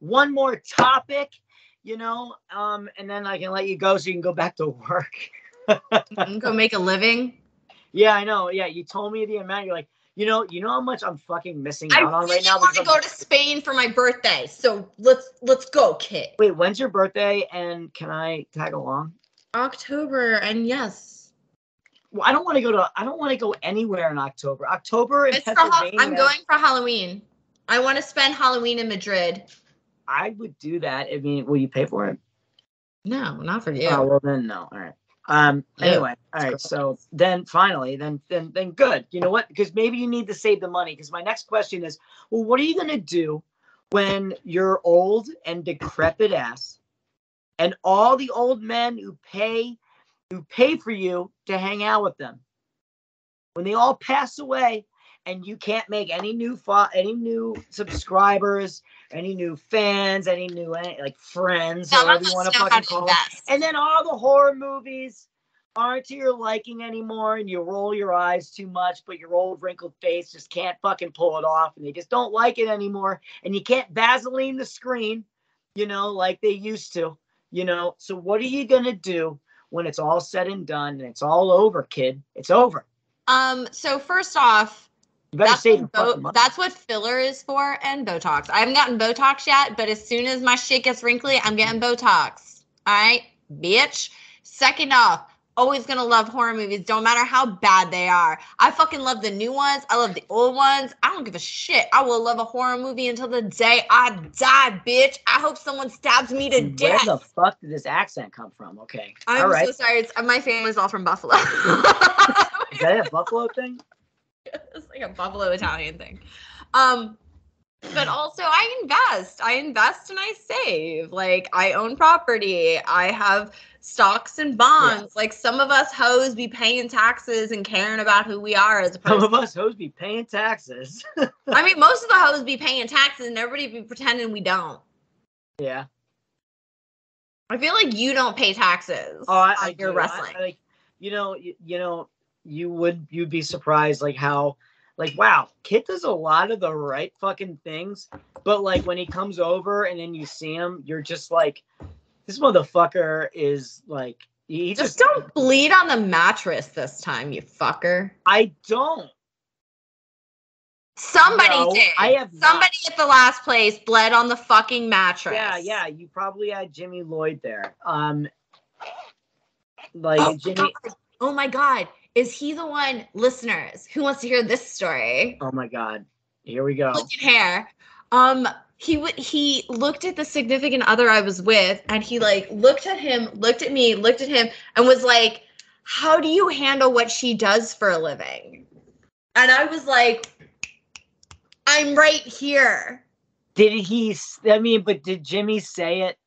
One more topic. You know, and then I can let you go so you can go back to work. Go make a living. Yeah, I know. Yeah, you told me the amount. You're like, you know how much I'm fucking missing out on right now. I want to go to Spain for my birthday, so let's go, Kit. Wait, when's your birthday? And can I tag along? October, and yes. Well, I don't want to go anywhere in October. October in Pennsylvania. I'm going for Halloween. I want to spend Halloween in Madrid. I would do that. I mean, will you pay for it? No, not for you. Oh, well then no. All right. Anyway, all right. So then finally, then good. You know what? Because maybe you need to save the money. Because my next question is, well, what are you going to do when you're old and decrepit ass and all the old men who pay for you to hang out with them, when they all pass away and you can't make any new subscribers, any new fans, any new like friends, or whatever you want to fucking call them. And then all the horror movies aren't to your liking anymore, and you roll your eyes too much, but your old wrinkled face just can't fucking pull it off, and they just don't like it anymore, and you can't Vaseline the screen, like they used to, So what are you gonna do when it's all said and done and it's all over, kid? It's over. So first off, that's what filler is for, and Botox. I haven't gotten Botox yet, but as soon as my shit gets wrinkly, I'm getting Botox. All right, bitch. Second off, always gonna love horror movies, don't matter how bad they are. I fucking love the new ones. I love the old ones. I don't give a shit. I will love a horror movie until the day I die, bitch. I hope someone stabs me to death. Where the fuck did this accent come from? Okay. I'm so sorry. My family's all from Buffalo. Is that a Buffalo thing? It's like a Buffalo Italian thing. But also I invest and I save. Like, I own property. I have stocks and bonds. Yeah. Like, some of us hoes be paying taxes and caring about who we are as a person. Some of us hoes be paying taxes. I mean, most of the hoes be paying taxes and everybody be pretending we don't. Yeah. I feel like you don't pay taxes. Oh, you're wrestling. You'd be surprised, like, how, like, wow, Kit does a lot of the right fucking things, but like when he comes over and then you see him, you're just like, this motherfucker is like, he just don't bleed on the mattress this time, you fucker. I don't. Somebody did. I have Somebody at the last place bled on the fucking mattress. Yeah. You probably had Jimmy Lloyd there. Jimmy. Oh my God. Is he the one, listeners, who wants to hear this story? Oh my God. Here we go. Look at hair. He looked at the significant other I was with, and he like looked at him, looked at me, looked at him, and was like, how do you handle what she does for a living? And I was like, I'm right here. Did Jimmy say it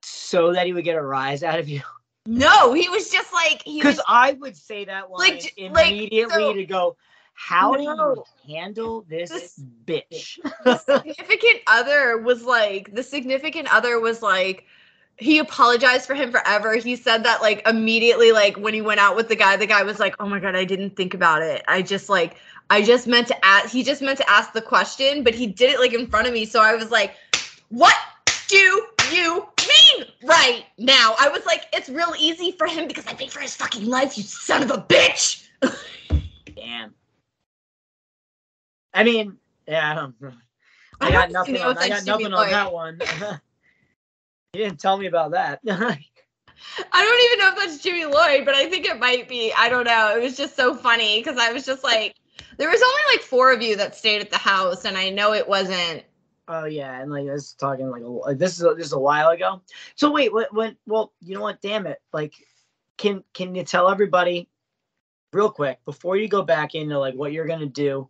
so that he would get a rise out of you? No, he was just like, because I would say that line immediately to go, how do you handle this bitch? The significant other was like, he apologized for him forever. He said that like immediately, like when he went out with the guy was like, oh my God, I didn't think about it. He just meant to ask the question, but he did it like in front of me. So I was like, what do you mean right now? I was like, it's real easy for him because I paid for his fucking life, you son of a bitch. Damn. I mean, yeah, I got nothing on that one. You didn't tell me about that. I don't even know if that's Jimmy Lloyd, but I think it might be. I don't know. It was just so funny because I was just like, there was only like 4 of you that stayed at the house, and I know it wasn't. Oh yeah, and like I was talking like this is a while ago. So wait, well, you know what? Damn it! Like, can you tell everybody real quick before you go back into like what you're gonna do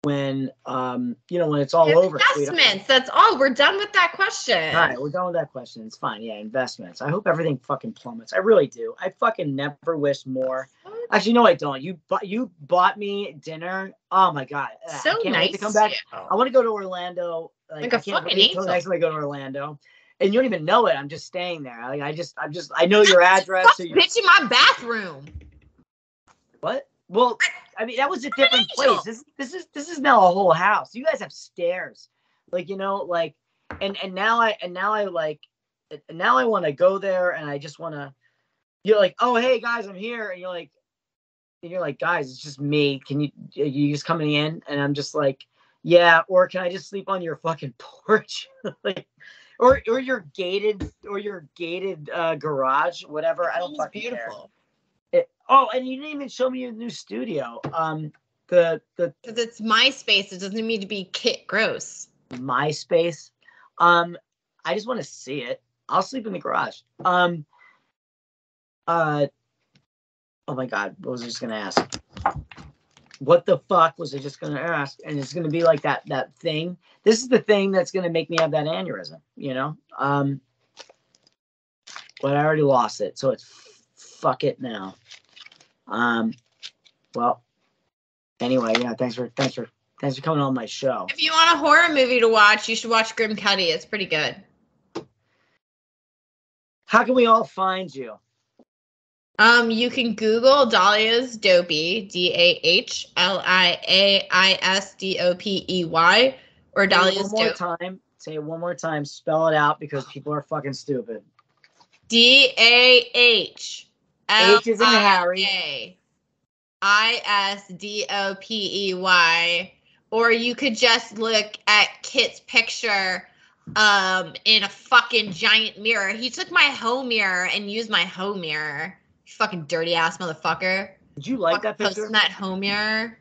when when it's all over? Investments. That's all. We're done with that question. All right, we're done with that question. It's fine. Yeah, investments. I hope everything fucking plummets. I really do. I fucking never wish more. Actually, no, I don't. You bought me dinner. Oh my God. So I can't nice wait to come back. I want to go to Orlando. Like a fucking angel. Next time I go to Orlando. And you don't even know it. I'm just staying there. Like I know your address. So bitch in my bathroom. What? Well, I mean, that was a different place. This is now a whole house. You guys have stairs. Like, and now I want to go there, and I just want to. You're like, oh hey guys, I'm here, and you're like, guys, it's just me. Can you just coming in? And I'm just like, yeah. Or can I just sleep on your fucking porch, like, or your gated garage, whatever. I don't fucking beautiful. Care. And you didn't even show me your new studio. Because it's my space. It doesn't need to be Kit gross. My space. I just want to see it. I'll sleep in the garage. Oh my God, what was I just gonna ask? What the fuck was I just gonna ask? And it's gonna be like that thing. This is the thing that's gonna make me have that aneurysm, But I already lost it, so it's fuck it now. Well, Anyway, yeah, thanks for coming on my show. If you want a horror movie to watch, you should watch Grim Cuddy. It's pretty good. How can we all find you? You can Google Dahlia's Dopey, DAHLIAISDOPEY, or Dahlia's Dopey. Say it one more time. Spell it out because people are fucking stupid. DAHLIAISDOPEY. H is in Harry. Or you could just look at Kit's picture in a fucking giant mirror. He took my home mirror and used my home mirror. You fucking dirty ass motherfucker. Did you like that picture? Posting that home mirror.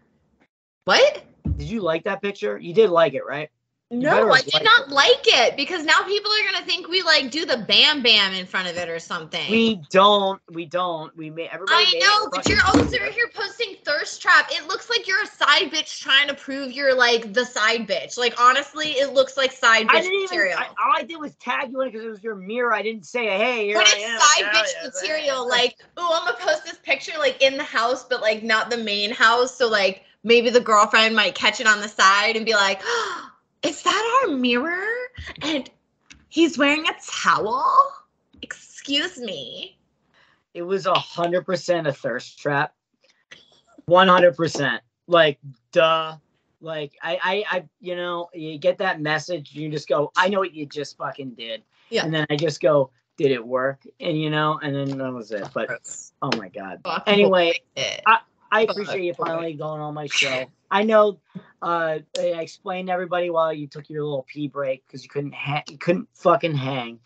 What? Did you like that picture? You did like it, right? No, I did not like it because now people are gonna think we like do the bam bam in front of it or something. We don't. We made everybody. I know, but you're also here posting thirst trap. It looks like you're a side bitch trying to prove you're like the side bitch. Like honestly, it looks like side bitch material. All I did was tag you in because it was your mirror. I didn't say, hey, here but I it's am. Side bitch material. Like, oh, I'm gonna post this picture like in the house, but like not the main house. So like maybe the girlfriend might catch it on the side and be like, oh, is that our mirror? And he's wearing a towel? Excuse me. It was 100% a thirst trap. 100%. Like, duh. Like, I you get that message, you just go, I know what you just fucking did. Yeah. And then I just go, did it work? And, and then that was it. But, oh my God. Anyway, I appreciate you finally going on my show. I know I explained to everybody while you took your little pee break because you couldn't fucking hang.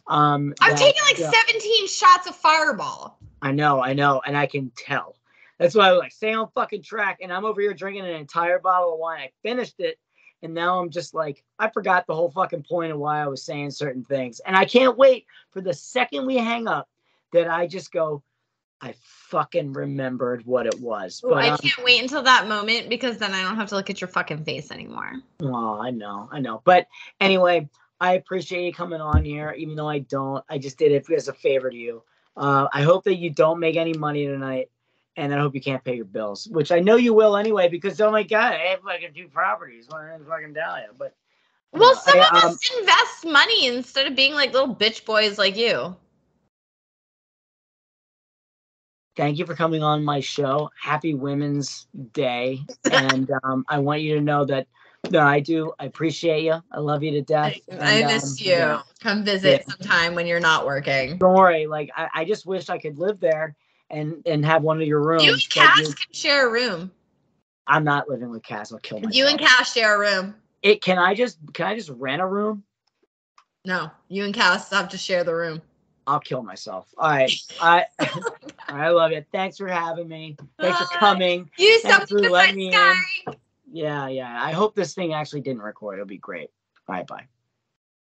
I've taken like 17 shots of Fireball. I know, and I can tell. That's why I was like, stay on fucking track. And I'm over here drinking an entire bottle of wine. I finished it, and now I'm just like, I forgot the whole fucking point of why I was saying certain things. And I can't wait for the second we hang up that I just go, I fucking remembered what it was. But I can't wait until that moment because then I don't have to look at your fucking face anymore. Oh, I know. But anyway, I appreciate you coming on here, even though I don't. I just did it as a favor to you. I hope that you don't make any money tonight, and I hope you can't pay your bills, which I know you will anyway because, oh my God, I have fucking 2 properties. One in fucking Dahlia. But well, some of us invest money instead of being like little bitch boys like you. Thank you for coming on my show. Happy Women's Day. And I want you to know that I appreciate you. I love you to death. I miss you. Yeah. Come visit sometime when you're not working. Don't worry. Like, I just wish I could live there and have one of your rooms. You and Cass can share a room. I'm not living with Cass. I'll kill myself. You and Cass share a room. Can I just rent a room? No. You and Cass have to share the room. I'll kill myself. All right. I love you. Thanks for having me. Thanks for coming. Thanks for letting me in. Yeah. I hope this thing actually didn't record. It'll be great. All right, bye.